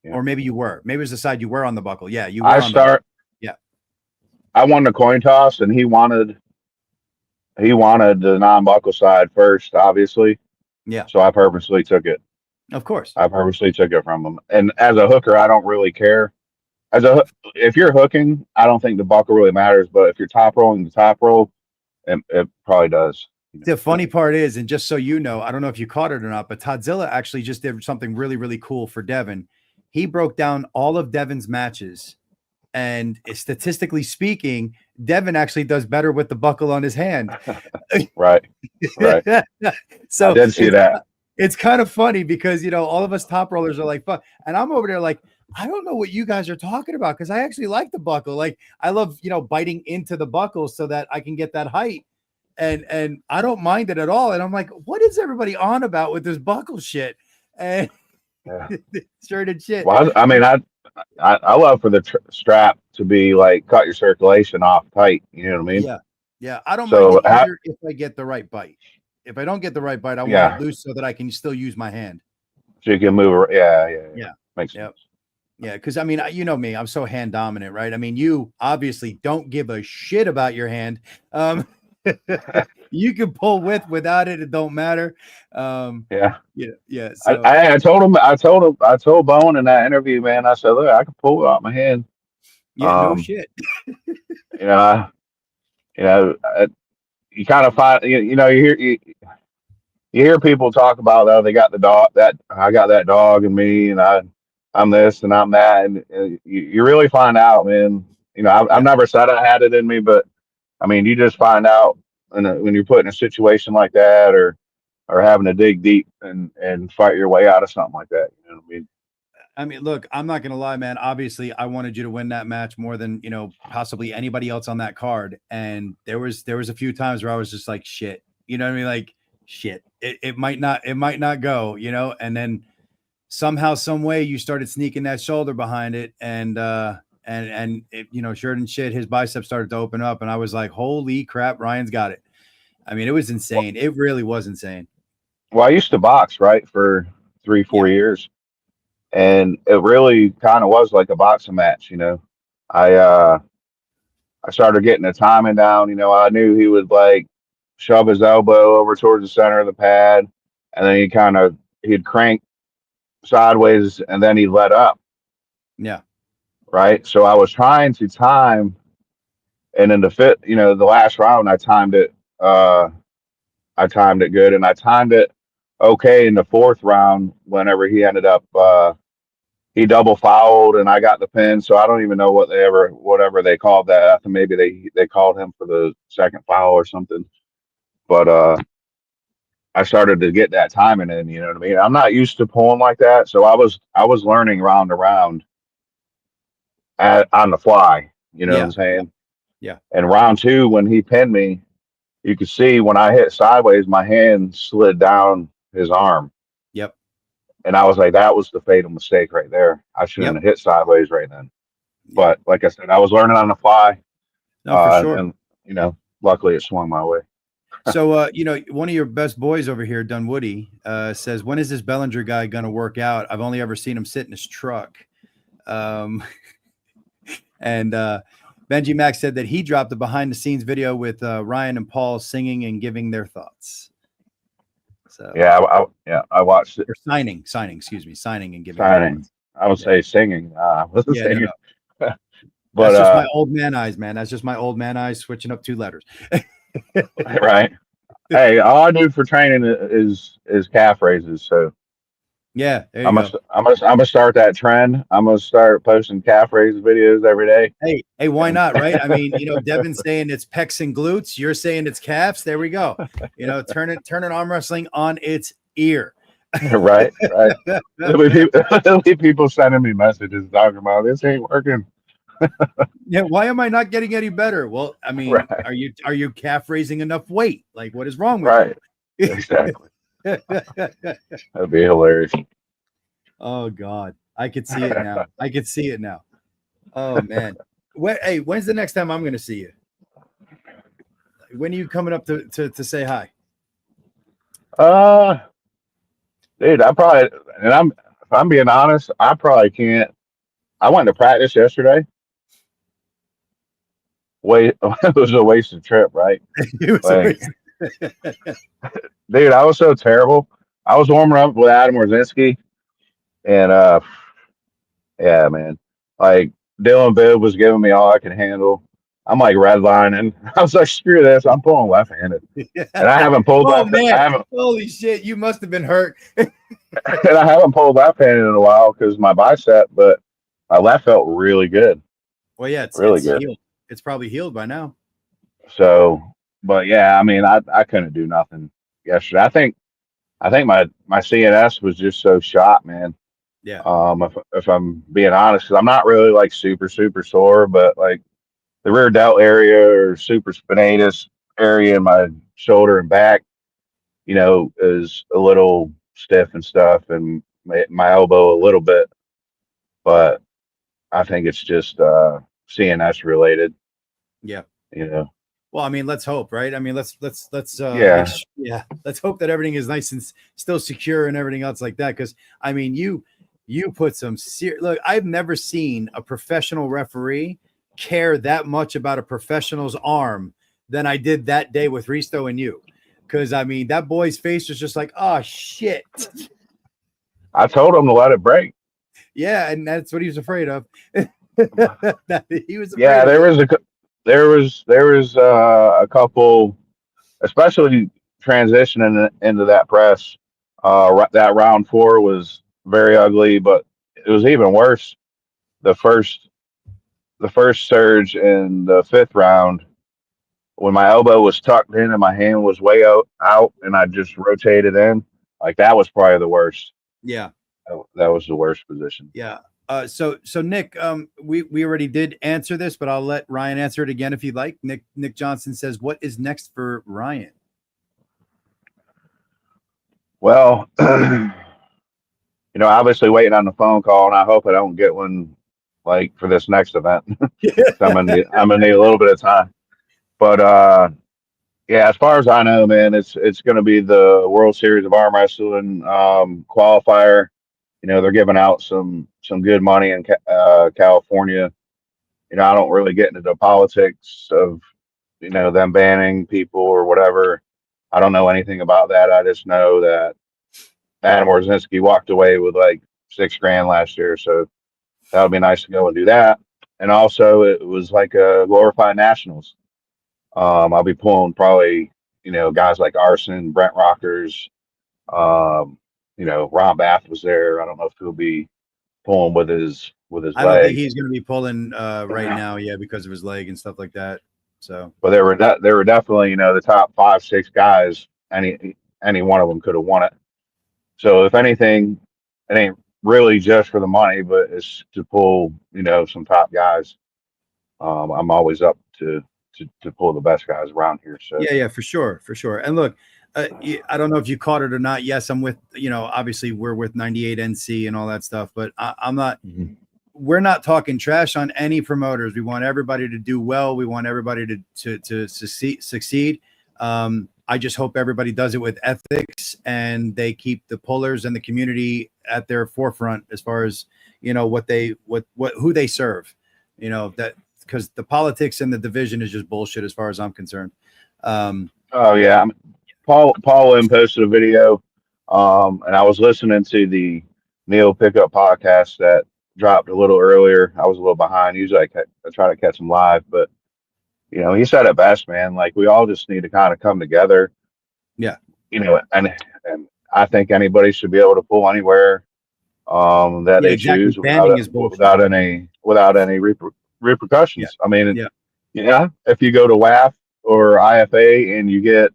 A: maybe you were. Maybe it was the side you were on the buckle. Yeah, you were.
B: I won the coin toss, and he wanted the non-buckle side first, obviously.
A: Yeah.
B: So I purposely took it.
A: Of course.
B: I purposely took it from him. And as a hooker, I don't really care. If you're hooking, I don't think the buckle really matters. But if you're top rolling the top roll, it probably does.
A: The funny part is, and just so you know, I don't know if you caught it or not, but Todzilla actually just did something really, really cool for Devin. He broke down all of Devin's matches. And statistically speaking, Devin actually does better with the buckle on his hand.
B: Right.
A: So
B: I did see that.
A: It's kind of funny because, all of us top rollers are like, fuck. And I'm over there like, I don't know what you guys are talking about, because I actually like the buckle. Like, I love, biting into the buckle so that I can get that height. And I don't mind it at all. And I'm like, what is everybody on about with this buckle shit? And shirt and shit.
B: Well, I mean, I love for the strap to be like cut your circulation off tight. You know what I mean?
A: Yeah. I don't mind it either if I get the right bite. If I don't get the right bite, I want it loose so that I can still use my hand.
B: So you can move. Yeah. Makes sense.
A: Yeah, because I mean, you know me, I'm so hand dominant, right? I mean, you obviously don't give a shit about your hand. You can pull without it; it don't matter. Yeah. So.
B: I told Bowen in that interview, man. I said, look, I can pull it out my hand.
A: Yeah, no shit.
B: You kind of find, you hear people talk about, oh, they got the dog, that I got that dog in me, and I'm this and I'm that, and you really find out, man. I've never said I had it in me, but I mean, you just find out when you're put in a situation like that, or having to dig deep and fight your way out of something like that. You know what I mean?
A: I mean, look, I'm not going to lie, man. Obviously, I wanted you to win that match more than, possibly anybody else on that card. And there was a few times where I was just like, shit, you know what I mean? Like, shit, it might not go, and then somehow, some way you started sneaking that shoulder behind it. And it, sure and shit, his biceps started to open up, and I was like, holy crap, Ryan's got it. I mean, it was insane. It really was insane.
B: Well, I used to box, right, for 3-4 years. And it really kind of was like a boxing match, I started getting the timing down. I knew he would like shove his elbow over towards the center of the pad, and then he'd crank sideways, and then he'd let up.
A: Yeah.
B: right? So I was trying to time, and in the fifth, the last round, I timed it good, and I timed it okay in the fourth round. Whenever he ended up, he double fouled, and I got the pin. So I don't even know whatever they called that. I think maybe they called him for the second foul or something. But I started to get that timing in. You know what I mean? I'm not used to pulling like that, so I was learning round to round on the fly. You know what
A: Yeah.
B: I'm saying?
A: Yeah.
B: And round two, when he pinned me, you could see when I hit sideways, my hand slid down his arm.
A: Yep.
B: And I was like, that was the fatal mistake right there. I shouldn't
A: Yep.
B: have hit sideways right then.
A: Yep.
B: But like I said, I was learning on the fly.
A: No, for sure.
B: And, luckily it swung my way.
A: So, one of your best boys over here, Dunwoody, says, when is this Bellinger guy going to work out? I've only ever seen him sit in his truck. And Benji Mack said that he dropped a behind the scenes video with Ryan and Paul singing and giving their thoughts. So
B: Yeah, I watched it.
A: Or signing, signing and giving their
B: Signing.
A: thoughts.
B: I would say singing. I wasn't
A: Yeah,
B: singing.
A: no.
B: But
A: That's just my old man eyes, man. That's just my old man eyes switching up 2 letters.
B: right. Hey, all I do for training is calf raises. So
A: Yeah, there you
B: I'm
A: go.
B: gonna I'm gonna start that trend. I'm gonna start posting calf raise videos every day.
A: Hey, why not, right? I mean, Devin's saying it's pecs and glutes. You're saying it's calves. There we go. Turning arm wrestling on its ear.
B: Right. There'll be people sending me messages talking about this ain't working.
A: Yeah, why am I not getting any better? Well, I mean,
B: Right.
A: are you calf raising enough weight? Like, what is wrong with
B: Right.
A: you?
B: Exactly. That'd be hilarious.
A: Oh God, I could see it now. Oh man, when's the next time I'm going to see you? When are you coming up to say hi?
B: Dude, if I'm being honest, I probably can't. I went to practice yesterday. It was a wasted trip, right?
A: It was
B: Like,
A: amazing.
B: dude, I was so terrible. I was warming up with Adam Orzinski, and yeah, man, like Dylan Bibb was giving me all I could handle. I'm like redlining. I was like, screw this, I'm pulling left-handed, and I haven't pulled
A: Oh
B: left.
A: man,
B: I haven't,
A: holy shit, you must have been hurt.
B: and I haven't pulled left-handed in a while because my bicep, but my left felt really good,
A: Well, yeah,
B: really
A: it's
B: good.
A: healed. It's probably healed by now.
B: So, but yeah, I mean, I couldn't do nothing yesterday. I think my CNS was just so shot, man.
A: Yeah.
B: If I'm being honest, 'cause I'm not really like super sore, but like the rear delt area or super spinatus area in my shoulder and back, is a little stiff and stuff, and my elbow a little bit, but I think it's just CNS related.
A: Yeah.
B: You know.
A: Well, I mean, let's hope, right? I mean, let's
B: Yeah.
A: let's hope that everything is nice and still secure and everything else like that. Because I mean, you put some look. I've never seen a professional referee care that much about a professional's arm than I did that day with Risto and you. Because I mean, that boy's face was just like, oh shit.
B: I told him to let it break.
A: Yeah, and that's what he was afraid of. He was afraid.
B: Yeah, there was a couple, especially transitioning into that press. That round 4 was very ugly, but it was even worse. The first surge in the 5th round, when my elbow was tucked in and my hand was way out and I just rotated in, like that was probably the worst.
A: Yeah.
B: That was the worst position.
A: Yeah. So Nick, we already did answer this, but I'll let Ryan answer it again if you'd like. Nick Johnson says, what is next for Ryan?
B: Well, obviously waiting on the phone call, and I hope I don't get one like for this next event. I'm gonna need a little bit of time. But yeah, as far as I know, man, it's gonna be the World Series of Arm Wrestling qualifier. They're giving out some good money in California. I don't really get into the politics of them banning people or whatever. I don't know anything about that. I just know that Adam Orzinski walked away with like $6,000 last year. So that would be nice to go and do that. And also, it was like a glorified nationals. I'll be pulling probably, guys like Arson, Brent Rockers, Ron Bath was there. I don't know if he'll be pulling with his
A: I don't think
B: leg.
A: he's going to be pulling right now, because of his leg and stuff like that. So,
B: But there were definitely, the top 5, 6 guys. Any one of them could have won it. So if anything, it ain't really just for the money, but it's to pull, some top guys. I'm always up to pull the best guys around here. So
A: yeah, for sure, for sure. And look, I don't know if you caught it or not. Yes, I'm with, obviously we're with 98 NC and all that stuff, but I'm not.
B: Mhm.
A: We're not talking trash on any promoters. We want everybody to do well. We want everybody to succeed. I just hope everybody does it with ethics and they keep the pullers and the community at their forefront as far as, who they serve, that, because the politics and the division is just bullshit as far as I'm concerned.
B: Oh yeah, Paul Lynn posted a video, and I was listening to the Neil Pickup podcast that dropped a little earlier. I was a little behind. Usually I try to catch him live, but he said it best, man. Like we all just need to kind of come together.
A: Yeah.
B: And I think anybody should be able to pull anywhere that
A: Yeah,
B: they
A: exactly.
B: choose
A: Banding is bullshit.
B: without any repercussions.
A: Yeah.
B: I mean,
A: Yeah.
B: if you go to WAF or IFA and you get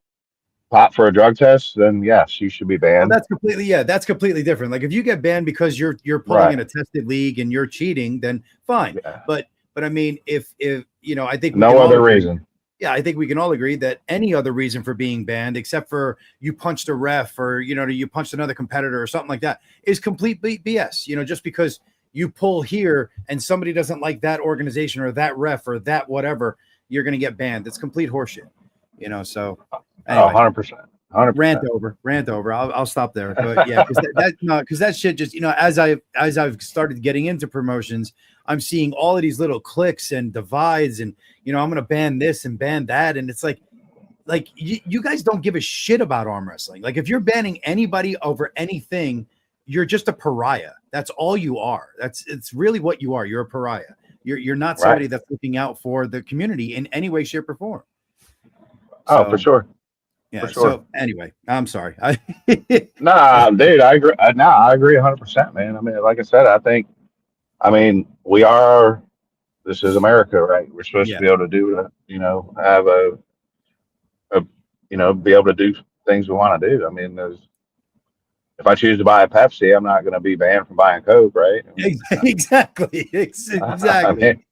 B: popped for a drug test, then yes, you should be
A: Well,
B: banned.
A: that's completely different. Like if you get banned because you're pulling
B: Right.
A: in a tested league and you're cheating, then fine.
B: Yeah.
A: But I mean, if I think
B: No other reason.
A: Yeah, I think we can all agree that any other reason for being banned, except for you punched a ref or you punched another competitor or something like that, is complete BS. Just because you pull here and somebody doesn't like that organization or that ref or that whatever, you're going to get banned. It's complete horseshit. So anyway.
B: 100%.
A: 100%. Rant over. I'll stop there. But yeah, because that shit just, as I've started getting into promotions, I'm seeing all of these little cliques and divides, and I'm going to ban this and ban that, and it's like you guys don't give a shit about arm wrestling. Like if you're banning anybody over anything, you're just a pariah. That's all you are. It's really what you are. You're a pariah. You're not somebody that's looking out for the community in any way, shape, or form.
B: Oh, for sure.
A: Yeah.
B: For sure.
A: So anyway, I'm sorry.
B: Nah, dude, I agree. I agree 100%, man. I mean, like I said, this is America, right? We're supposed to be able to do, have be able to do things we want to do. I mean, if I choose to buy a Pepsi, I'm not going to be banned from buying Coke, right?
A: Exactly. Exactly.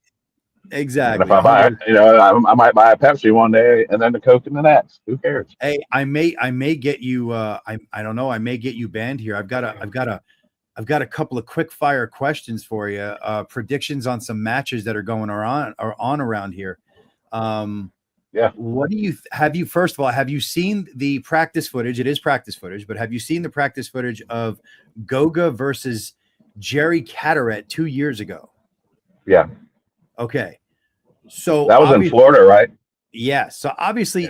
A: Exactly.
B: And if I buy, I might buy a Pepsi one day and then the Coke in the next. Who cares?
A: Hey, I may get you. I don't know. I may get you banned here. I've got a couple of quick fire questions for you. Predictions on some matches that are going on around here.
B: Yeah.
A: What do you first of all, have you seen the practice footage? It is practice footage, but have you seen the practice footage of Goga versus Jerry Cataract 2 years ago?
B: Yeah.
A: Okay. So
B: that was in Florida, right?
A: Yeah. So obviously,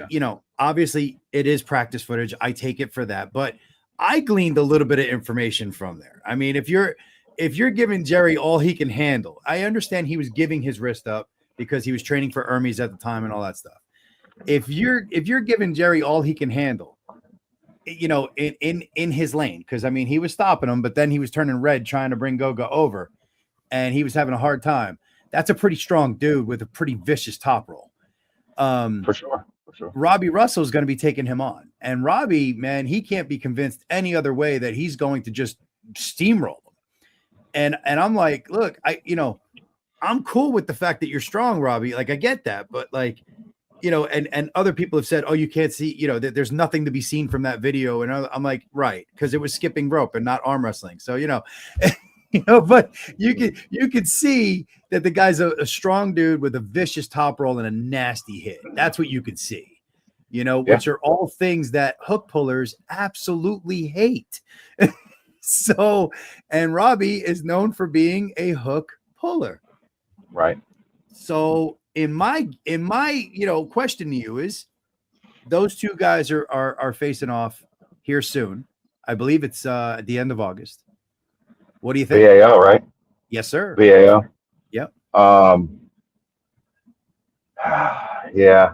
A: obviously it is practice footage. I take it for that, but I gleaned a little bit of information from there. I mean, if you're giving Jerry all he can handle, I understand he was giving his wrist up because he was training for Hermes at the time and all that stuff. If you're giving Jerry all he can handle, in his lane, because I mean he was stopping him, but then he was turning red trying to bring Goga over, and he was having a hard time. That's a pretty strong dude with a pretty vicious top roll.
B: For sure.
A: Robbie Russell is going to be taking him on. And Robbie, man, he can't be convinced any other way that he's going to just steamroll him. And I'm like, look, I'm cool with the fact that you're strong, Robbie. Like, I get that. But like, and other people have said, oh, you can't see, there's nothing to be seen from that video. And I'm like, right, because it was skipping rope and not arm wrestling. So, but you could see that the guy's a strong dude with a vicious top roll and a nasty hit. That's what you could see, which are all things that hook pullers absolutely hate. So, and Robbie is known for being a hook puller.
B: Right.
A: So in my question to you is, those two guys are facing off here soon. I believe it's at the end of August. What do you think?
B: BAL, right?
A: Yes, sir.
B: VAL.
A: Yep.
B: Yeah.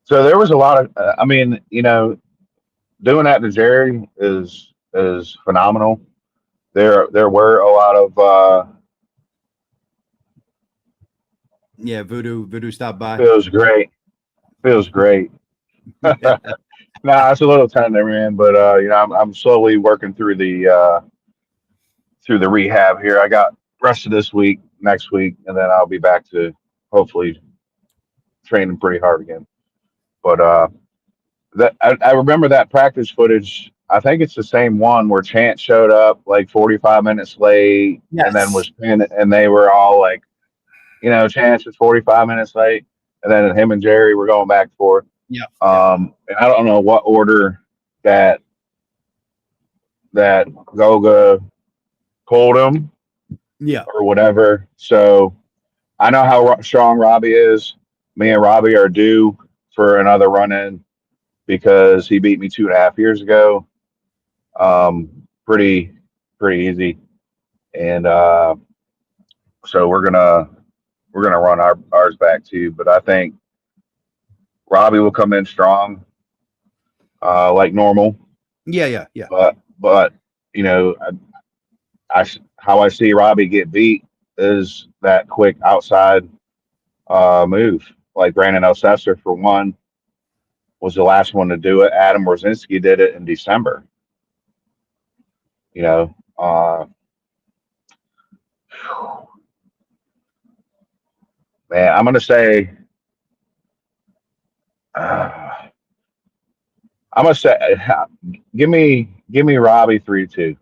B: So there was a lot of, I mean, doing that to Jerry is phenomenal. There were a lot of
A: Yeah, Voodoo stopped by.
B: feels great. Feels great. Nah, it's a little tender, man. But I'm slowly working through the rehab here. I got rest of this week, next week, and then I'll be back to hopefully training pretty hard again. But I remember that practice footage. I think it's the same one where Chance showed up like 45 minutes late, and then
A: Yes.
B: was pinned, and they were all like, Chance was 45 minutes late, and then him and Jerry were going back and forth.
A: Yeah.
B: And I don't know what order that Goga pulled him
A: Yeah.
B: or whatever. So I know how strong Robbie is. Me and Robbie are due for another run in because he beat me 2.5 years ago. Pretty easy, and so we're gonna run ours back too. But I think Robbie will come in strong, like normal.
A: Yeah.
B: But you know, how I see Robbie get beat is that quick outside move. Like Brandon Elsesser, for one, was the last one to do it. Adam Rosinski did it in December. You know, man, I'm gonna say, I'm gonna say, give me Robbie 3-2.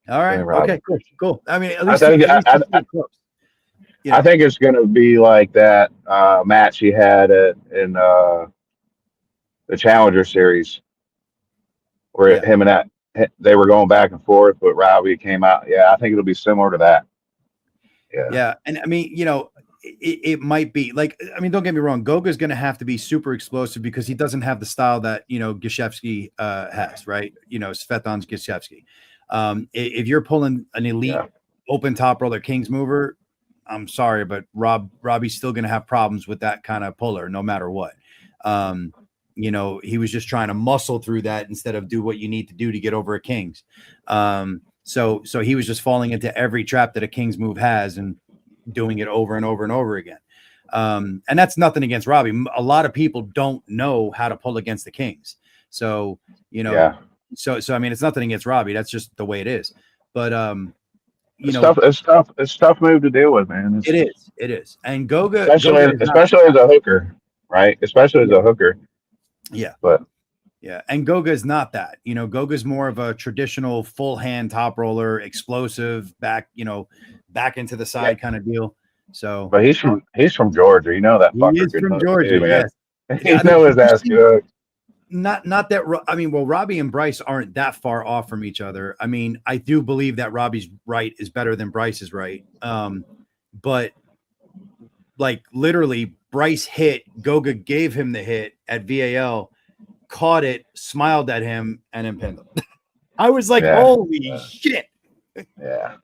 A: All right.
B: Give me Robbie.
A: Okay. Cool. I mean, at
B: I
A: least
B: think
A: it's pretty close.
B: I think it's gonna be like that match he had in the Challenger Series where him and that they were going back and forth, but Robbie came out. Yeah, I think it'll be similar to that.
A: Yeah. And I mean, it might be like, I mean, don't get me wrong. Goga's going to have to be super explosive because he doesn't have the style that, Gishevsky has, right? Svetan's Gishevsky. If you're pulling an elite open top roller Kings mover, I'm sorry, but Robbie's still going to have problems with that kind of puller no matter what. He was just trying to muscle through that instead of do what you need to do to get over a Kings. So he was just falling into every trap that a Kings move has and doing it over and over and over again. And that's nothing against Robbie. A lot of people don't know how to pull against the Kings. So, so I mean, it's nothing against Robbie. That's just the way it is. But,
B: it's tough move to deal with, man.
A: It is. And Goga,
B: especially as a hooker, right? Especially as a hooker.
A: Yeah.
B: But
A: yeah. And Goga is not that, Goga's more of a traditional full hand top roller, explosive back into the side kind of deal. So,
B: but he's from Georgia. That
A: he
B: fucker
A: is from Georgia. Yes.
B: He knows his ass good.
A: Not that. I mean, well, Robbie and Bryce aren't that far off from each other. I mean, I do believe that Robbie's right is better than Bryce's right. But like literally, Bryce hit, Goga gave him the hit at VAL, caught it, smiled at him, and then pinned him. I was like, holy shit.
B: Yeah.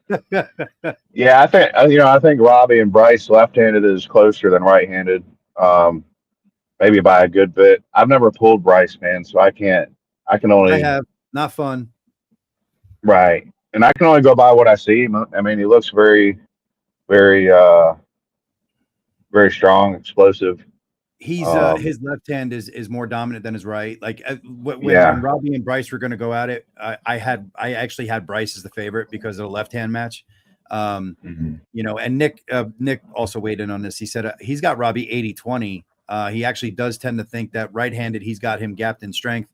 B: Yeah, I think Robbie and Bryce left-handed is closer than right-handed. Maybe by a good bit. I've never pulled Bryce, man, so I can only.
A: I have. Not fun.
B: Right. And I can only go by what I see. I mean, he looks very, very, very strong, explosive.
A: He's his left hand is more dominant than his right. Like when Robbie and Bryce were going to go at it, I actually had Bryce as the favorite because of the left hand match. And Nick also weighed in on this. He said he's got Robbie 80-20. He actually does tend to think that right-handed he's got him gapped in strength,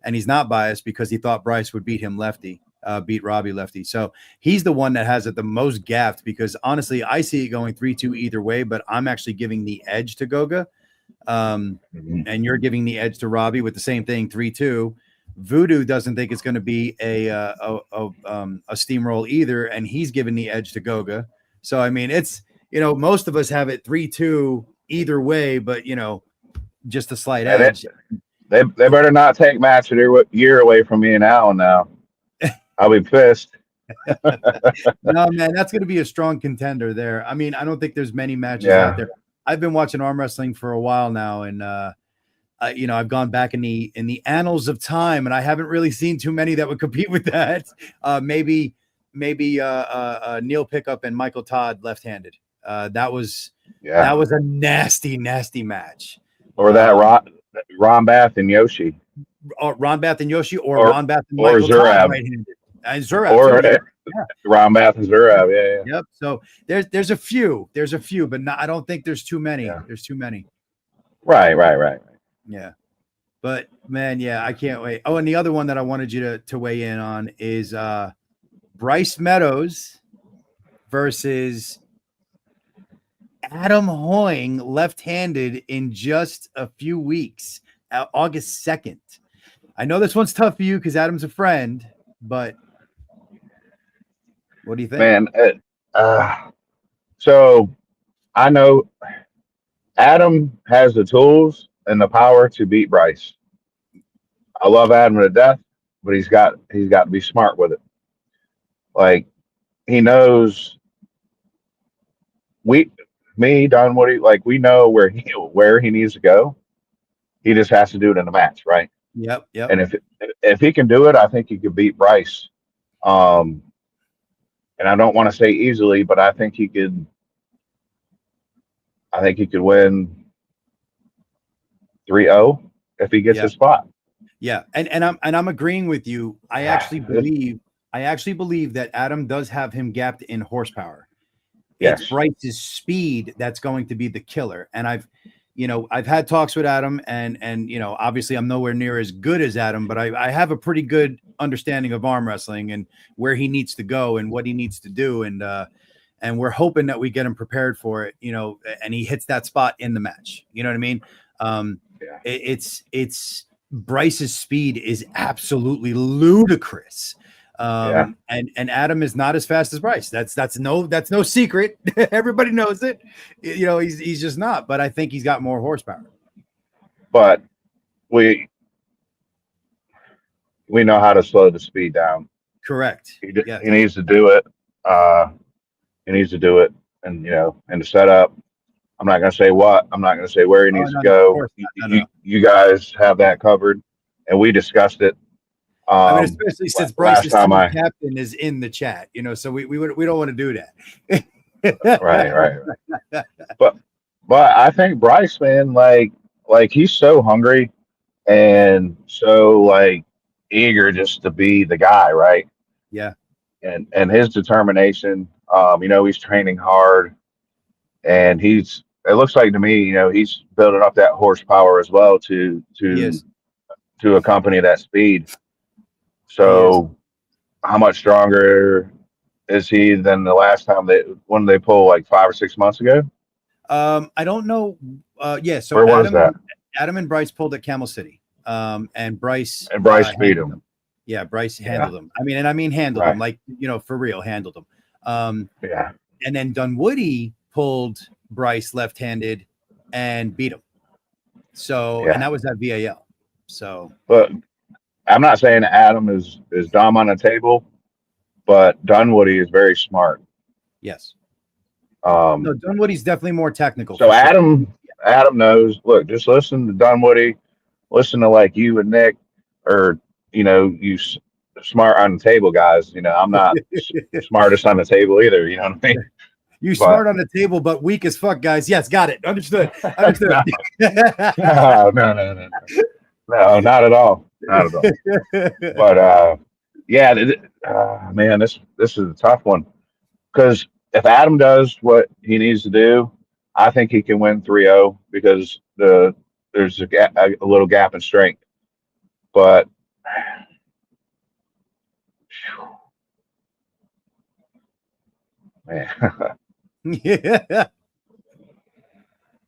A: and he's not biased because he thought Bryce would beat him lefty, beat Robbie lefty. So he's the one that has it the most gapped because honestly, I see it going 3-2 either way, but I'm actually giving the edge to Goga. And you're giving the edge to Robbie with the same thing, 3-2. Voodoo doesn't think it's going to be a steamroll either, and he's giving the edge to Goga. So I mean, it's most of us have it 3-2 either way, but just a slight edge.
B: They better not take match of the year away from me and Alan now. I'll be pissed.
A: No, man, that's going to be a strong contender there. I mean, I don't think there's many matches
B: Yeah.
A: out there. I've been watching arm wrestling for a while now, and I've gone back in the annals of time, and I haven't really seen too many that would compete with that. Maybe Neil Pickup and Michael Todd left-handed. That was a nasty match.
B: Or that Ron Bath and Yoshi.
A: Ron Bath and Yoshi, or Ron Bath and
B: or
A: Michael
B: Zurab.
A: Todd right-handed. Zurab
B: Or
A: too,
B: Ron Bath and Zurab. Yeah.
A: Yep. So there's a few, but I don't think there's too many.
B: Yeah.
A: There's too many.
B: Right.
A: Yeah. But man, yeah, I can't wait. Oh, and the other one that I wanted you to weigh in on is Bryce Meadows versus Adam Hoying, left-handed, in just a few weeks, August 2nd. I know this one's tough for you because Adam's a friend, but what do you think?
B: Man, so I know Adam has the tools and the power to beat Bryce. I love Adam to death, but he's got to be smart with it. Like, he knows Dunwoody, like, we know where he needs to go. He just has to do it in the match, right?
A: Yep.
B: And if he can do it, I think he could beat Bryce. And I don't want to say easily, but I think he could win 3-0 if he gets his spot.
A: Yeah, and I'm agreeing with you. I actually believe that Adam does have him gapped in horsepower.
B: Yes.
A: It's Bryce's speed that's going to be the killer. And I've had talks with Adam, and obviously I'm nowhere near as good as Adam, but I have a pretty good understanding of arm wrestling and where he needs to go and what he needs to do. And we're hoping that we get him prepared for it, and he hits that spot in the match. You know what I mean? It's Bryce's speed is absolutely ludicrous. And Adam is not as fast as Bryce. That's no secret. Everybody knows it. He's just not, but I think he's got more horsepower.
B: But we know how to slow the speed down.
A: Correct.
B: He needs to do it. He needs to do it, and in the setup. I'm not going to say what. I'm not going to say where he needs to go. You guys have that covered, and we discussed it.
A: Especially since Bryce's captain is in the chat, so we don't want to do that.
B: Right. But I think Bryce, man, like he's so hungry and so like eager just to be the guy, right?
A: Yeah.
B: And his determination, he's training hard, and it looks like to me, he's building up that horsepower as well to accompany that speed. So how much stronger is he than the last time when they pulled, like 5 or 6 months ago?
A: I don't know. So
B: where was that?
A: Adam and Bryce pulled at Camel City. And Bryce
B: beat him.
A: Yeah, Bryce handled him. I mean handled him, like, for real, handled him. And then Dunwoody pulled Bryce left-handed and beat him. So and that was at VAL. So,
B: but I'm not saying Adam is dumb on the table, but Dunwoody is very smart.
A: Yes. No, Dunwoody's definitely more technical.
B: So Adam knows. Look, just listen to Dunwoody. Listen to like you and Nick, or you smart on the table guys. I'm not smartest on the table either. You know what I mean?
A: You smart on the table, but weak as fuck, guys. Yes, got it. Understood.
B: No, not at all. But man, this is a tough one, because if Adam does what he needs to do, I think he can win 3-0 because there's a little gap in strength. But man.
A: Yeah,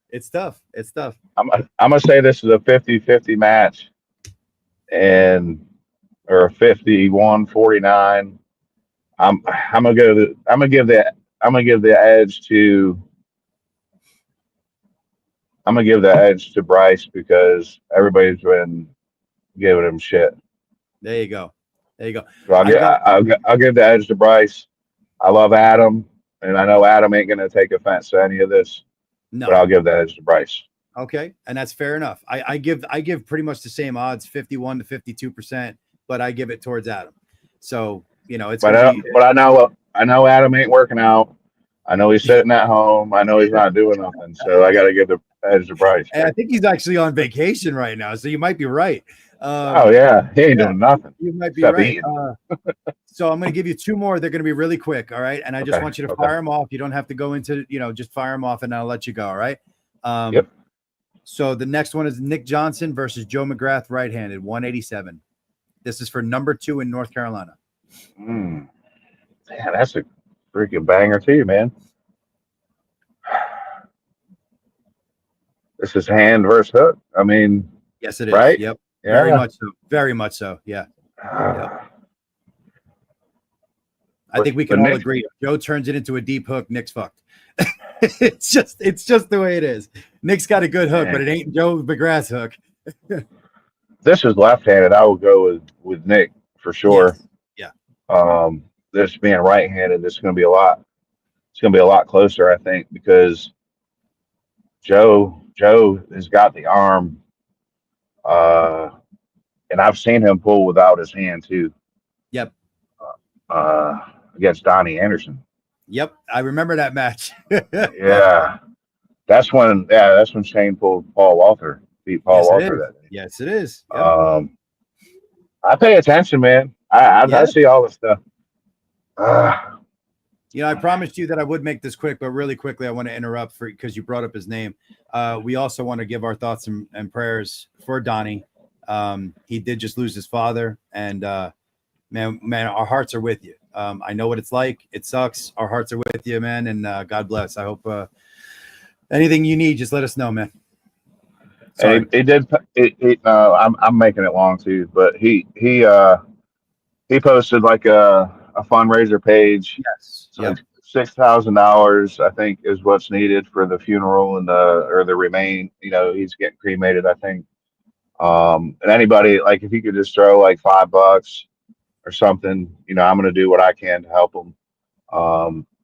A: it's tough.
B: I'm gonna say this is a 50-50 match, or a 51-49. I'm gonna give the edge to Bryce because everybody's been giving him shit.
A: There you go. There you go.
B: So I'll give the edge to Bryce. I love Adam, and I know Adam ain't gonna take offense to any of this, but
A: No.
B: I'll give the edge to Bryce.
A: Okay, and that's fair enough. I give pretty much the same odds, 51 to 52%, but I give it towards Adam. So it's
B: But I know Adam ain't working out. I know he's sitting at home. I know he's not doing nothing. So I got to give the edge to Bryce.
A: And I think he's actually on vacation right now, so you might be right.
B: Oh yeah, he ain't doing nothing.
A: You might be
B: Except
A: right.
B: eating.
A: So I'm going to give you two more. They're going to be really quick. All right, and I just want you to fire them off. You don't have to go into just fire them off, and I'll let you go. All right.
B: Yep.
A: So the next one is Nick Johnson versus Joe McGrath, right-handed, 187. This is for number 2 in North Carolina.
B: Man, that's a freaking banger too, man. This is hand versus hook. I mean,
A: yes, it is.
B: Right?
A: Yep.
B: Yeah.
A: Very much so. Very much so. Yeah. Yep. I think we can all agree. If Joe turns it into a deep hook, Nick's fucked. it's just the way it is. Nick's got a good hook, but it ain't Joe McGrath's hook.
B: This is left-handed. I would go with Nick for sure.
A: Yes. Yeah.
B: This being right-handed, this is going to be a lot. It's going to be a lot closer, I think, because Joe has got the arm, and I've seen him pull without his hand too.
A: Yep.
B: Against Donnie Anderson.
A: Yep, I remember that match.
B: Yeah, that's when Shane pulled Paul Walter, beat Paul Walter that day.
A: Yes, it is. Yep.
B: I pay attention, man. I see all the stuff.
A: I promised you that I would make this quick, but really quickly, I want to interrupt because you brought up his name. We also want to give our thoughts and prayers for Donnie. He did just lose his father, and man, our hearts are with you. I know what it's like. It sucks. Our hearts are with you, man, and God bless. I hope anything you need, just let us know, man.
B: Sorry. He did. I'm making it long too, but he posted like a fundraiser page.
A: Yes.
B: So $6,000, I think, is what's needed for the funeral and the remain. He's getting cremated, I think. And anybody, like, if you could just throw like $5 or something, I'm going to do what I can to help them.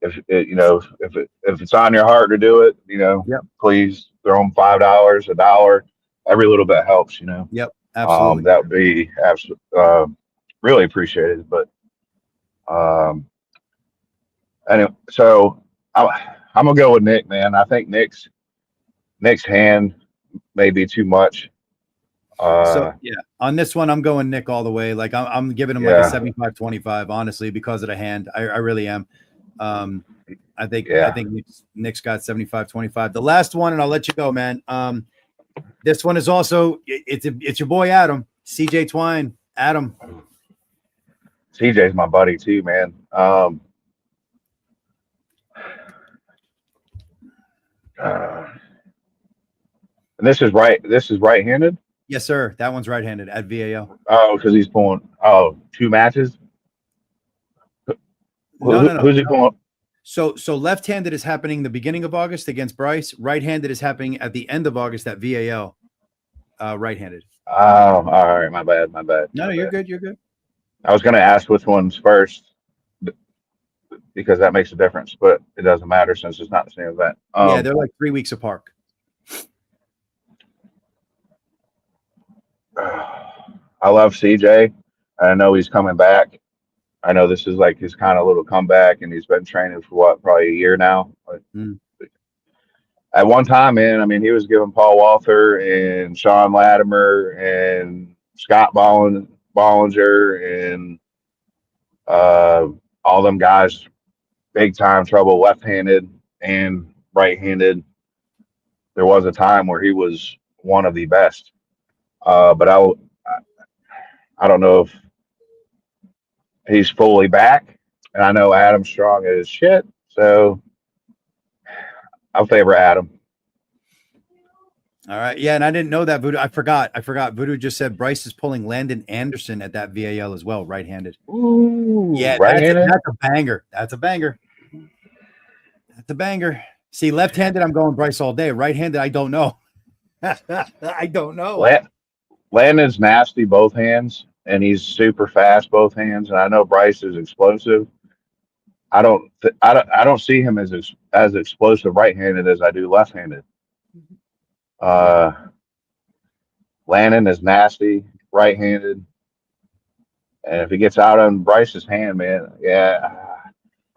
B: If it's on your heart to do it, please throw them $5, $1. Every little bit helps,
A: Yep, absolutely.
B: That would be really appreciated. But anyway, so I'm gonna go with Nick, man. I think Nick's hand may be too much.
A: On this one, I'm going Nick all the way. Like I'm giving him like a 75-25, honestly, because of the hand. I really am. I think Nick's got 75-25. The last one, and I'll let you go, man. This one is also it's your boy Adam, CJ Twine. Adam.
B: CJ's my buddy too, man. And this is right-handed.
A: Yes, sir. That one's right-handed at VAL.
B: Oh, because he's pulling 2 matches.
A: No.
B: Who's he pulling?
A: So left-handed is happening the beginning of August against Bryce. Right-handed is happening at the end of August at VAL. Right-handed.
B: Oh, all right. My bad.
A: No, you're good. You're good.
B: I was going to ask which one's first because that makes a difference, but it doesn't matter since it's not the same event.
A: They're like 3 weeks apart.
B: I love CJ. I know he's coming back. I know this is like his kind of little comeback, and he's been training for probably a year now. At one time, man, I mean, he was giving Paul Walter and Sean Latimer and Scott Bollinger and all them guys big time trouble, left-handed and right-handed. There was a time where he was one of the best. But I don't know if he's fully back, and I know Adam's strong as shit, so I'll favor Adam.
A: All right, and I didn't know that, Voodoo. I forgot. Voodoo just said Bryce is pulling Landon Anderson at that VAL as well, right-handed.
B: Ooh,
A: yeah,
B: right-handed?
A: that's a banger. That's a banger. See, left-handed, I'm going Bryce all day. Right-handed, I don't know. I don't know.
B: Landon's nasty both hands. and he's super fast both hands. And I know Bryce is explosive. I don't see him as explosive right-handed as I do left-handed. Uh, Lannon is nasty right-handed, and if he gets out on Bryce's hand, man, yeah.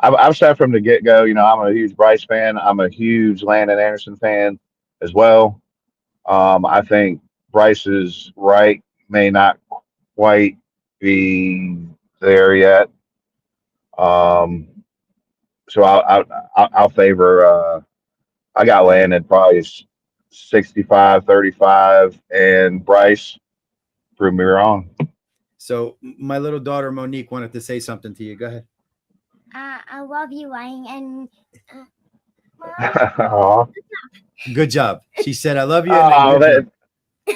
B: I've said from the get-go, you know, I'm a huge Bryce fan. I'm a huge Landon Anderson fan as well. I think Bryce's right may not quite be there yet. Um, so I'll favor. I got Landon probably 65-35, and Bryce prove me wrong.
A: So my little daughter Monique wanted to say something to you. Go ahead.
D: I love you, Ryan, and
B: Aw.
A: Good job. She said, "I love you."
B: Oh,
A: And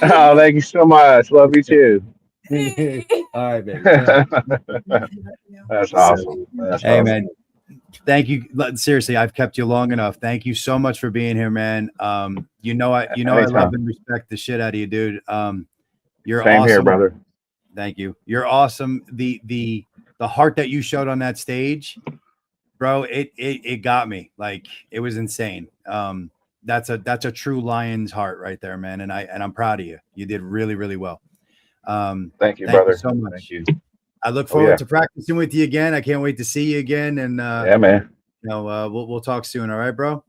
B: oh, thank you so much. Love you too.
A: all right, baby.
B: That's awesome. That's
A: Hey,
B: awesome.
A: man. Thank you. Seriously, I've kept you long enough. Thank you so much for being here, man. You know, I
B: Anytime.
A: love and respect the shit out of you, dude. You're
B: Same
A: awesome.
B: here, brother.
A: Thank you. You're awesome. The heart that you showed on that stage, bro, it got me. Like, it was insane. That's a true lion's heart right there, man. And I'm proud of you. You did really, really well.
B: Thank you,
A: thank
B: brother.
A: you so much.
B: Thank you.
A: I look
B: Oh,
A: forward
B: yeah.
A: to practicing with you again. I can't wait to see you again. And
B: Yeah, man.
A: you know, we'll talk soon. All right, bro.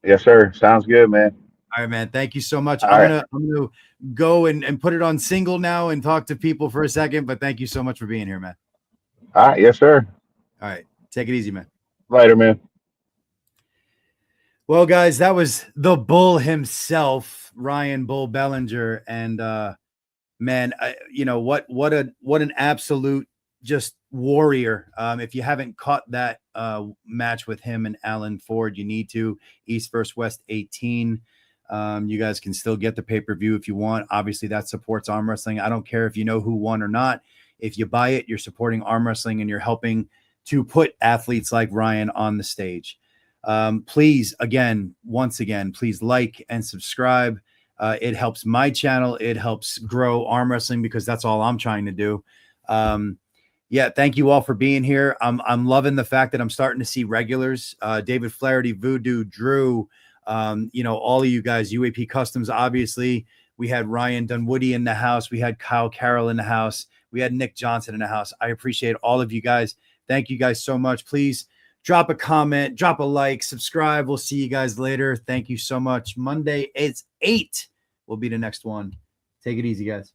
B: Yes, sir. Sounds good, man.
A: All right, man. Thank you so much.
B: All
A: I'm
B: right.
A: gonna go and put it on single now and talk to people for a second. But thank you so much for being here, man.
B: All right. Yes, sir.
A: All right, take it easy, man.
B: Later, man.
A: Well, guys, that was the bull himself, Ryan "Bull" Belanger, and man, you know what an absolute just warrior. If you haven't caught that match with him and Alan Ford, you need to. East versus West 18. You guys can still get the pay-per-view if you want. Obviously, that supports arm wrestling. I don't care if you know who won or not. If you buy it, you're supporting arm wrestling and you're helping to put athletes like Ryan on the stage. Please, once again, please like and subscribe. It helps my channel. It helps grow arm wrestling because that's all I'm trying to do. Yeah, thank you all for being here. I'm loving the fact that I'm starting to see regulars. David Flaherty, Voodoo, Drew, you know, all of you guys, UAP Customs, obviously. We had Ryan Dunwoody in the house. We had Kyle Carroll in the house. We had Nick Johnson in the house. I appreciate all of you guys. Thank you guys so much. Please drop a comment, drop a like, subscribe. We'll see you guys later. Thank you so much. Monday, it's 8 will be the next one. Take it easy, guys.